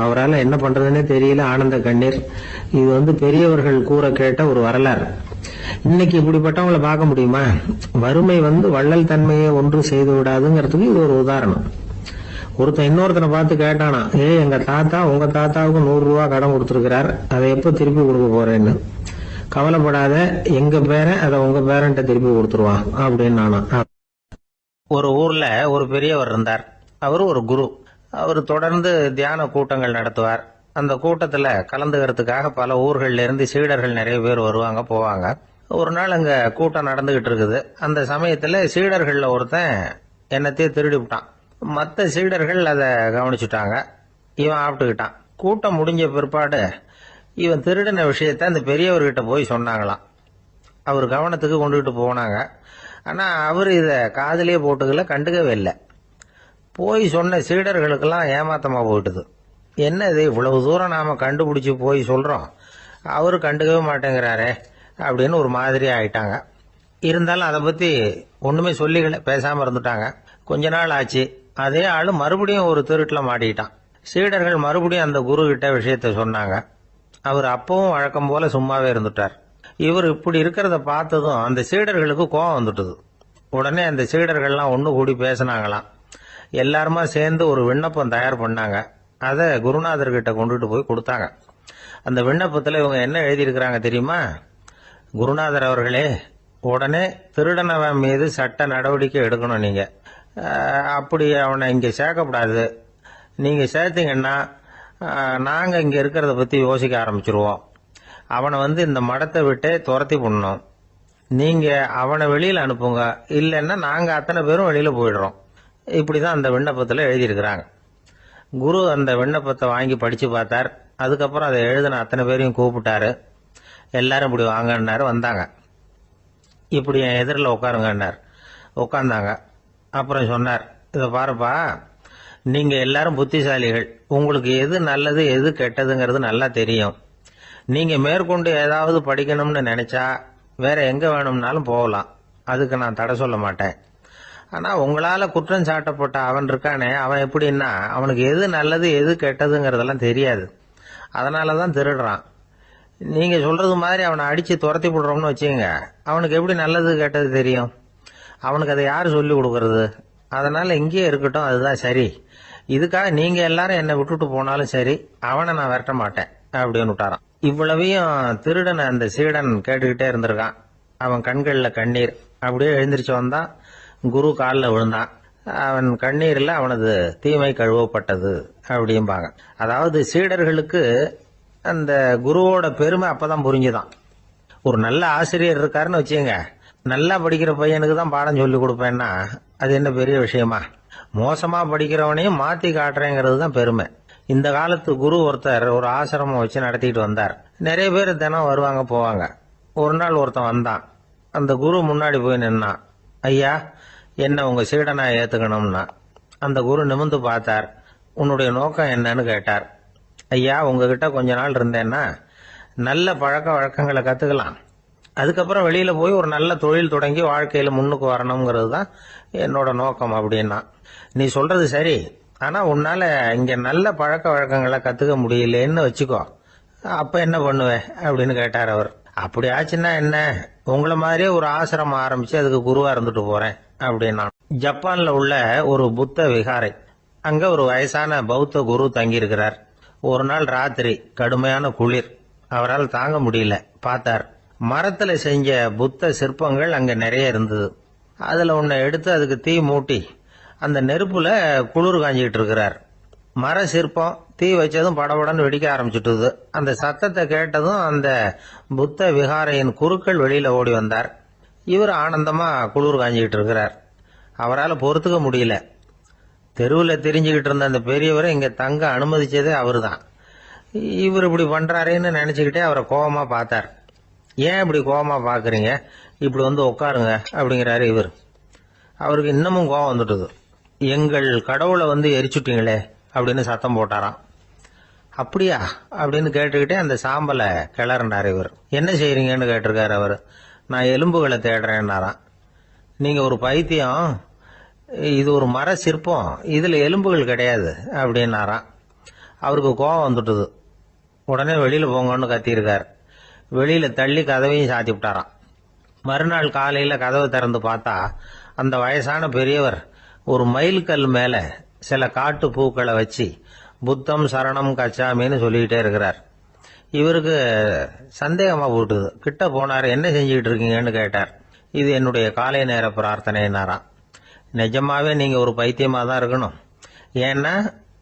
அவரால் என்ன பண்றதுன்னே தெரியல. ஆனந்த கண்ணீர். இது பெரியவர்கள் கூற கேட்ட ஒரு வரலாறு. இன்னைக்கு இப்படிப்பட்டவங்களை பார்க்க முடியுமா? வறுமை வள்ளல் தன்மையை ஒன்று செய்து விடாதுங்கிறதுக்கு இது ஒரு உதாரணம். ஒருத்தன் இன்னொருத்தனை பார்த்து கேட்டானா, எங்க தாத்தா உங்க தாத்தாவுக்கு 100 ரூபா கடன் கொடுத்திருக்கிறார், அதை எப்ப திருப்பி கொடுக்க போறேன்னு. கவலைப்படாத, எங்க பேரன் அதை உங்க பேரன்ட்ட திருப்பி கொடுத்துருவான் அப்படின்னு நானா. ஒரு ஊர்ல ஒரு பெரியவர் இருந்தார். அவர் ஒரு குரு. அவர் தொடர்ந்து தியான கூட்டங்கள் நடத்துவார். அந்த கூட்டத்துல கலந்துக்கிறதுக்காக பல ஊர்கள்ல இருந்து சீடர்கள் நிறைய பேர் வருவாங்க போவாங்க. ஒரு நாள் அங்க கூட்டம் நடந்துகிட்டு இருக்குது. அந்த சமயத்துல சீடர்கள்ல ஒருத்தன் என்னத்தையே திருடி விட்டான். மற்ற சீடர்கள் அதை கவனிச்சுட்டாங்க. இவன் ஆப்பிட்டுக்கிட்டான். கூட்டம் முடிஞ்ச பிற்பாடு இவன் திருடின விஷயத்த அந்த பெரியவர்கிட்ட போய் சொன்னாங்களாம். அவர் கவனத்துக்கு கொண்டுகிட்டு போனாங்க. ஆனா அவர் இத காதிலே போட்டுக்கல, கண்டுக்கவே இல்லை. போய் சொன்ன சீடர்களுக்கெல்லாம் ஏமாத்தமா போயிட்டுது. என்ன இது, இவ்வளவு தூரம் நாம கண்டுபிடிச்சு போய் சொல்றோம், அவரு கண்டுக்கவே மாட்டேங்கிறாரே அப்படின்னு ஒரு மாதிரி ஆயிட்டாங்க. இருந்தாலும் அதை பத்தி ஒண்ணுமே சொல்லிக்கல, பேசாம இருந்துட்டாங்க. கொஞ்ச நாள் ஆச்சு. அதே ஆளு மறுபடியும் ஒரு திருட்டுல மாட்டிக்கிட்டான். சீடர்கள் மறுபடியும் அந்த குரு கிட்ட விஷயத்த சொன்னாங்க. அவர் அப்பவும் வழக்கம் போல சும்மாவே இருந்துட்டார். இவர் இப்படி இருக்கிறத பார்த்ததும் அந்த சீடர்களுக்கு கோபம் வந்துட்டுது. உடனே அந்த சீடர்கள்லாம் ஒண்ணு கூடி பேசினாங்களாம். எல்லாருமா சேர்ந்து ஒரு விண்ணப்பம் தயார் பண்ணாங்க. அதை குருநாதர்கிட்ட கொண்டுட்டு போய் கொடுத்தாங்க. அந்த விண்ணப்பத்துல இவங்க என்ன எழுதியிருக்கிறாங்க தெரியுமா? குருநாதர் அவர்களே, உடனே திருடனவன் மீது சட்ட நடவடிக்கை எடுக்கணும். நீங்க அப்படி அவனை இங்க சேர்க்கப்படாது. நீங்க சேர்த்தீங்கன்னா நாங்க இங்க இருக்கிறத பத்தி யோசிக்க ஆரம்பிச்சிருவோம். அவனை இந்த மடத்தை விட்டே துரத்தி பண்ணணும். நீங்க அவனை வெளியில அனுப்புங்க, இல்லைன்னா நாங்க அத்தனை பேரும் வெளியில போயிடுறோம். இப்படிதான் அந்த விண்ணப்பத்துல எழுதியிருக்கிறாங்க. குரு அந்த விண்ணப்பத்தை வாங்கி படிச்சு பார்த்தார். அதுக்கப்புறம் அதை எழுதின அத்தனை பேரையும் கூப்பிட்டாரு. எல்லாரும் இப்படி வாங்கன்னாரு. வந்தாங்க. இப்படி என் எதிரில் உட்காருங்கன்னார். உட்கார்ந்தாங்க. அப்புறம் சொன்னார், இதை பாருப்பா, நீங்க எல்லாரும் புத்திசாலிகள். உங்களுக்கு எது நல்லது எது கெட்டதுங்கிறது நல்லா தெரியும். நீங்க மேற்கொண்டு ஏதாவது படிக்கணும்னு நினைச்சா வேற எங்க வேணும்னாலும் போகலாம். அதுக்கு நான் தடை சொல்ல மாட்டேன். ஆனா உங்களால குற்றம் சாட்டப்பட்ட அவன் இருக்கானே, அவன் எப்படின்னா அவனுக்கு எது நல்லது எது கெட்டதுங்கிறதெல்லாம் தெரியாது. அதனாலதான் திருடுறான். நீங்க சொல்றது மாதிரி அவனை அடிச்சு துரத்தி விடுறோம்னு வச்சுங்க, அவனுக்கு எப்படி நல்லது கெட்டது தெரியும்? அவனுக்கு அதை யாரு சொல்லி கொடுக்கறது? அதனால இங்கேயே இருக்கட்டும், அதுதான் சரி. இதுக்காக நீங்க எல்லாரும் என்னை விட்டுட்டு போனாலும் சரி, அவனை நான் விரட்ட மாட்டேன் அப்படின்னு விட்டாரான். இவ்வளவையும் திருடனை அந்த சீடன் கேட்டுக்கிட்டே இருந்திருக்கான். அவன் கண்கள்ல கண்ணீர். அப்படியே எழுந்திரிச்சு வந்தான். குரு காலில் விழுந்தான். அவன் கண்ணீர்ல அவனது தீமை கழுவப்பட்டது அப்படிம்பாங்க. அதாவது சீடர்களுக்கு அந்த குருவோட பெருமை அப்பதான் புரிஞ்சுதான். ஒரு நல்ல ஆசிரியர் இருக்காருன்னு வச்சுங்க, நல்லா படிக்கிற பையனுக்கு தான் பாடம் சொல்லி கொடுப்பேன்னா அது என்ன பெரிய விஷயமா? மோசமா படிக்கிறவனையும் மாத்தி காட்டுறேங்கிறது தான் பெருமை. இந்த காலத்து குரு ஒருத்தர் ஒரு ஆசிரமம் வச்சு நடத்திட்டு வந்தார். நிறைய பேர் தினம் வருவாங்க போவாங்க. ஒரு நாள் ஒருத்தன் வந்தான். அந்த குரு முன்னாடி போய் நின்னான். ஐயா, என்ன உங்க சீடனா ஏத்துக்கணும்னா. அந்த குரு நிமிர்ந்து பார்த்தார். உன்னுடைய நோக்கம் என்னன்னு கேட்டார். ஐயா, உங்ககிட்ட கொஞ்ச நாள் இருந்தேன்னா நல்ல பழக்க வழக்கங்களை கத்துக்கலாம். அதுக்கப்புறம் வெளியில போய் ஒரு நல்ல தொழில் தொடங்கி வாழ்க்கையில முன்னுக்கு வரணுங்கிறது தான் என்னோட நோக்கம் அப்படின்னா. நீ சொல்றது சரி, ஆனா உன்னால இங்க நல்ல பழக்க வழக்கங்களை கத்துக்க முடியலன்னு வச்சுக்கோ, அப்ப என்ன பண்ணுவே அப்படின்னு கேட்டார் அவர். அப்படி ஆச்சுன்னா என்ன, உங்களை மாதிரியே ஒரு ஆசிரமம் ஆரம்பிச்சு அதுக்கு குருவா இருந்துட்டு போறேன் அப்படின்னா. ஜப்பான்ல உள்ள ஒரு புத்த விகாரை, அங்க ஒரு வயசான பௌத்த குரு தங்கி இருக்கிறார். ஒரு நாள் ராத்திரி கடுமையான குளிர். அவரால் தாங்க முடியல. பார்த்தார், மரத்துல செஞ்ச புத்த சிற்பங்கள் அங்க நிறைய இருந்தது. அதுல ஒன்ன எடுத்து அதுக்கு தீ மூட்டி அந்த நெருப்புல குளிர் காஞ்சிட்டு இருக்கிறார். மர சிற்பம் தீ வச்சதும் படபடன்னு வெடிக்க ஆரம்பிச்சுட்டுது. அந்த சத்தத்தை கேட்டதும் அந்த புத்த விகாரையின் குருக்கள் வெளியில ஓடி வந்தார். இவர் ஆனந்தமா குளிர் காஞ்சிக்கிட்டு இருக்கிறார். அவரால் பொறுத்துக்க முடியல. தெருவில் தெரிஞ்சுக்கிட்டு இருந்த அந்த பெரியவரை இங்க தங்க அனுமதிச்சதே அவரு தான். இவர் இப்படி பண்றாருன்னு நினைச்சுக்கிட்டே அவரை கோபமா பார்த்தார். ஏன் இப்படி கோபமா பாக்குறீங்க, இப்படி உட்காருங்க அப்படிங்கிறாரு இவர். அவருக்கு இன்னமும் கோபம் வந்துட்டுது. எங்கள் கடவுளை எரிச்சுட்டீங்களே அப்படின்னு சத்தம் போட்டாராம். அப்படியா அப்படின்னு கேட்டுக்கிட்டே அந்த சாம்பலை கிளறினார் இவர். என்ன செய்யறீங்கன்னு கேட்டிருக்காரு அவர். நான் எலும்புகளை தேடுறேன்னாராம். நீங்க ஒரு பைத்தியம், இது ஒரு மர சிற்பம், இதுல எலும்புகள் கிடையாது அப்படின்னாராம். அவருக்கு கோபம் வந்துட்டுது. உடனே வெளியில போங்கன்னு கத்தியிருக்காரு. வெளியில தள்ளி கதவையும் சாத்தி விட்டாராம். மறுநாள் காலையில கதவை திறந்து பார்த்தா அந்த வயசான பெரியவர் ஒரு மைல்கல் மேல சில காட்டு பூக்களை வச்சு புத்தம் சரணம் கச்சாமின்னு சொல்லிக்கிட்டே இருக்கிறார். இவருக்கு சந்தேகமா போட்டுது. கிட்ட போனார். என்ன செஞ்சுக்கிட்டு இருக்கீங்கன்னு கேட்டார். இது என்னுடைய காலை நேர பிரார்த்தனைனாராம். நிஜமாவே நீங்க ஒரு பைத்தியமா தான் இருக்கணும், ஏன்னா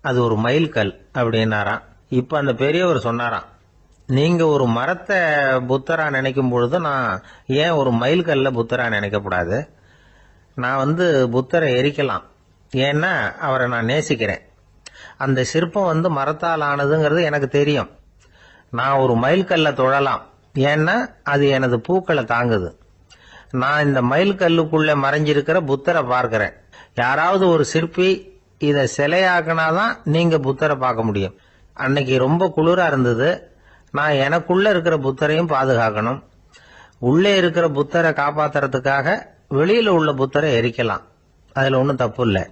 அது ஒரு மைல்கல் அப்படின்னாராம். இப்ப அந்த பெரியவர் சொன்னாராம், நீங்க ஒரு மரத்தை புத்தரா நினைக்கும் பொழுது நான் ஏன் ஒரு மைல்கல்ல புத்தரா நினைக்கக்கூடாது? நான் புத்தரை எரிக்கலாம், ஏன்னா அவரை நான் நேசிக்கிறேன். அந்த சிற்பம் மரத்தால் ஆனதுங்கிறது எனக்கு தெரியும். நான் ஒரு மைல்கல்ல தொழலாம், ஏன்னா அது எனது பூக்களை தாங்குது. நான் இந்த மைல்கல்லுக்குள்ள மறைஞ்சிருக்கிற புத்தரை பார்க்கிறேன். யாராவது ஒரு சிற்பி இதை சிலையாக்கினாதான் நீங்க புத்தரை பார்க்க முடியும். அன்னைக்கு ரொம்ப குளிரா இருந்தது. நான் எனக்குள்ள இருக்கிற புத்தரையும் பாதுகாக்கணும். உள்ளே இருக்கிற புத்தரை காப்பாத்துறதுக்காக வெளியில உள்ள புத்தரை எரிக்கலாம், அதுல ஒன்றும் தப்பு இல்லை.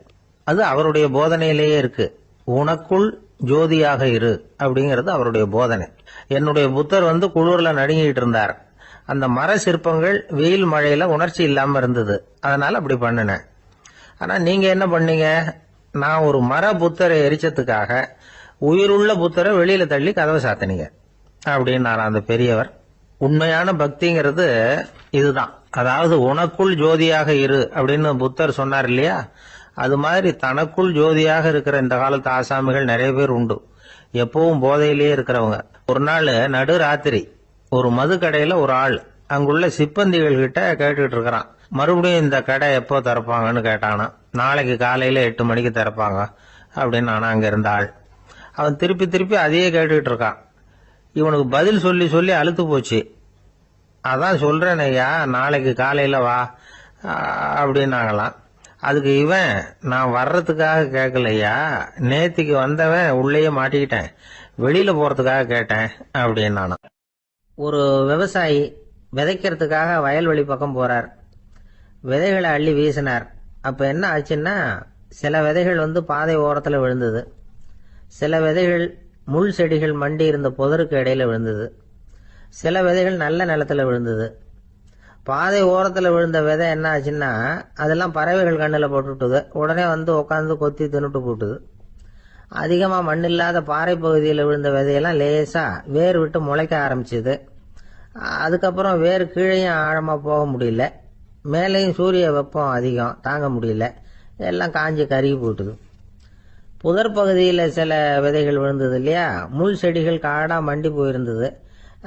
அது அவருடைய போதனையிலேயே இருக்கு. உனக்குள் ஜோதியாக இரு அப்படிங்கிறது அவருடைய போதனை. என்னுடைய புத்தர் குளிர்ல நடுங்கிட்டு இருந்தார். அந்த மர சிற்பங்கள் வெயில் மழையில உணர்ச்சி இல்லாம இருந்தது, அதனால அப்படி பண்ணினேன். ஆனா நீங்க என்ன பண்ணீங்க? நான் ஒரு மர புத்தரை எரிச்சதுக்காக உயிருள்ள புத்தரை வெளியில தள்ளி கதவை சாத்தினீங்க அப்படின்னாரு அந்த பெரியவர். உண்மையான பக்திங்கிறது இதுதான். அதாவது உனக்குள் ஜோதியாக இரு அப்படின்னு புத்தர் சொன்னார் இல்லையா, அது மாதிரி தனக்குள் ஜோதியாக இருக்கிற இந்த காலத்து ஆசாமிகள் நிறைய பேர் உண்டு. எப்பவும் போதையிலேயே இருக்கிறவங்க. ஒரு நாள் நடு ராத்திரி ஒரு மது கடையில ஒரு ஆள் அங்குள்ள சிப்பந்திகள் கிட்ட கேட்டுக்கிட்டு இருக்கிறான். மறுபடியும் இந்த கடை எப்போ திறப்பாங்கன்னு கேட்டானா. நாளைக்கு காலையில 8 மணிக்கு திறப்பாங்க அப்படின்னு நானா அங்க இருந்த ஆள். அவன் திருப்பி திருப்பி அதையே கேட்டுக்கிட்டு இருக்கான். இவனுக்கு பதில் சொல்லி சொல்லி அழுத்து போச்சு. அதான் சொல்றேன் ஐயா, நாளைக்கு காலையில வா அப்படின்னாங்களாம். அதுக்கு இவன், நான் வர்றதுக்காக கேட்கலையா, நேத்திக்கு வந்தவன் உள்ளேயே மாட்டிக்கிட்டேன், வெளியில போறதுக்காக கேட்டேன் அப்படின்னானா. ஒரு விவசாயி விதைக்கிறதுக்காக வயல்வெளி பக்கம் போறார். விதைகளை அள்ளி வீசினார். அப்ப என்ன ஆச்சுன்னா, சில விதைகள் பாதை ஓரத்துல விழுந்தது, சில விதைகள் முள் செடிகள் மண்டி இருந்த புதருக்கு இடையில விழுந்தது, சில விதைகள் நல்ல நிலத்துல விழுந்தது. பாதை ஓரத்துல விழுந்த விதை என்ன ஆச்சுன்னா, அதெல்லாம் பறவைகள் கண்ணில் போட்டுட்டுது. உடனே உட்காந்து கொத்தி தின்னுட்டு போட்டுது. அதிகமா மண் இல்லாத பாறை பகுதியில் விழுந்த விதையெல்லாம் லேசா வேர் விட்டு முளைக்க ஆரம்பிச்சுது. அதுக்கப்புறம் வேர் கீழேயும் ஆழமா போக முடியல, மேலேயும் சூரிய வெப்பம் அதிகம் தாங்க முடியல, எல்லாம் காஞ்சி கருகி போட்டுது. புதர் பகுதியில் சில விதைகள் விழுந்தது இல்லையா, முள் செடிகள் காடா மண்டி போயிருந்தது.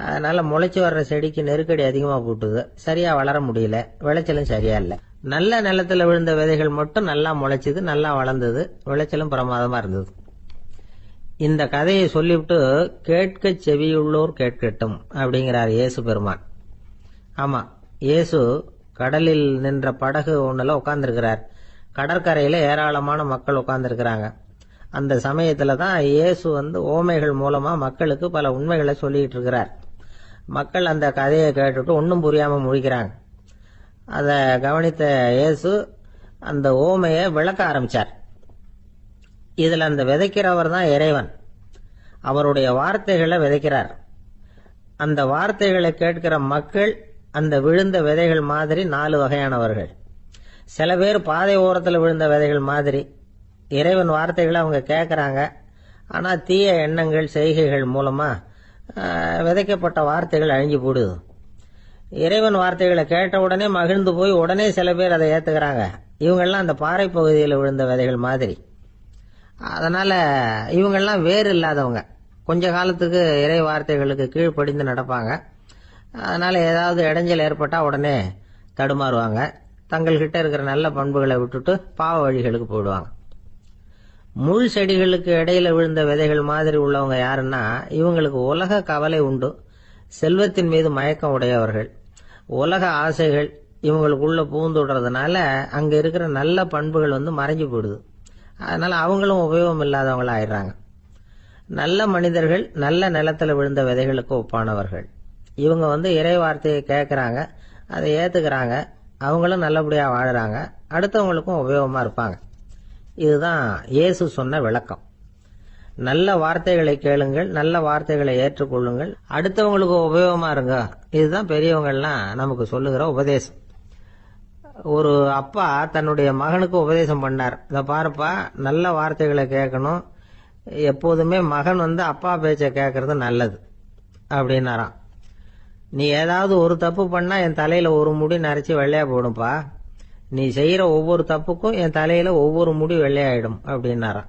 அதனால முளைச்சு வர்ற செடிக்கு நெருக்கடி அதிகமா போட்டுது, சரியா வளர முடியல, விளைச்சலும் சரியா இல்லை. நல்ல நிலத்துல விழுந்த விதைகள் மட்டும் நல்லா முளைச்சது, நல்லா வளர்ந்தது, விளைச்சலும் பிரமாதமா இருந்தது. இந்த கதையை சொல்லிவிட்டு கேட்க செவியுள்ளோர் கேட்கட்டும் அப்படிங்கிறார் இயேசு பெருமான். ஆமா, இயேசு கடலில் நின்ற படகு ஒண்ணுல உட்கார்ந்துருக்கிறார். கடற்கரையில ஏராளமான மக்கள் உட்கார்ந்துருக்கிறாங்க. அந்த சமயத்துல தான் இயேசு ஓமைகள் மூலமா மக்களுக்கு பல உண்மைகளை சொல்லிட்டு இருக்கிறார். மக்கள் அந்த கதையை கேட்டுட்டு ஒன்னும் புரியாம முழிக்கிறாங்க. அத கவனித்த இயேசு அந்த ஓமையை விளக்க ஆரம்பிச்சார். இதுல அந்த விதைக்கிறவர் தான் இறைவன். அவருடைய வார்த்தைகளை விதைக்கிறார். அந்த வார்த்தைகளை கேட்கிற மக்கள் அந்த விழுந்த விதைகள் மாதிரி 4 வகையானவர்கள். சில பேர் பாதை ஓரத்தில் விழுந்த விதைகள் மாதிரி. இறைவன் வார்த்தைகளை அவங்க கேட்கறாங்க, ஆனா தீய எண்ணங்கள் செய்கைகள் மூலமா விதைக்கப்பட்ட வார்த்தைகள் அழிஞ்சு போடுது. இறைவன் வார்த்தைகளை கேட்ட உடனே மகிழ்ந்து போய் உடனே சில பேர் அதை ஏத்துக்கிறாங்க. இவங்கெல்லாம் அந்த பாறை பகுதியில் விழுந்த விதைகள் மாதிரி. அதனால இவங்கெல்லாம் வேறு இல்லாதவங்க. கொஞ்ச காலத்துக்கு இறை வார்த்தைகளுக்கு கீழ்ப்படிந்து நடப்பாங்க. அதனால ஏதாவது இடைஞ்சல் ஏற்பட்டா உடனே தடுமாறுவாங்க. தங்கள்கிட்ட இருக்கிற நல்ல பண்புகளை விட்டுட்டு பாவ வழிகளுக்கு போயிடுவாங்க. முள் செடிகளுக்கு இடையில விழுந்த விதைகள் மாதிரி உள்ளவங்க யாருன்னா, இவங்களுக்கு உலக கவலை உண்டு, செல்வத்தின் மீது மயக்கம் உடையவர்கள். உலக ஆசைகள் இவங்களுக்குள்ள பூந்துடுறதுனால அங்க இருக்கிற நல்ல பண்புகள் மறைஞ்சு போயிடுது. அதனால அவங்களும் உபயோகம் இல்லாதவங்களா ஆயிடுறாங்க. நல்ல மனிதர்கள் நல்ல நிலத்துல விழுந்த விதைகளுக்கு ஒப்பானவர்கள். இவங்க இறை வார்த்தையை கேட்கறாங்க, அதை ஏத்துக்கிறாங்க, அவங்களும் நல்லபடியா வாழறாங்க, அடுத்தவங்களுக்கும் உபயோகமா இருப்பாங்க. இதுதான் இயேசு சொன்ன விளக்கம். நல்ல வார்த்தைகளை கேளுங்கள், நல்ல வார்த்தைகளை ஏற்றுக்கொள்ளுங்கள், அடுத்தவங்களுக்கு உபயோகமா இருங்க. இதுதான் பெரியவங்கள்லாம் நமக்கு சொல்லுகிற உபதேசம். ஒரு அப்பா தன்னுடைய மகனுக்கு உபதேசம் பண்ணார். இத பாருப்பா, நல்ல வார்த்தைகளை கேட்கணும், எப்போதுமே மகன் அப்பா பேச்ச கேட்கறது நல்லது அப்படின்னாராம். நீ ஏதாவது ஒரு தப்பு பண்ணா என் தலையில ஒரு முடி நரைச்சி வெள்ளையா போடும்பா, நீ செய்யற ஒவ்வொரு தப்புக்கும் என் தலையில ஒவ்வொரு முடி வெள்ளையாயிடும் அப்படின்னாராம்.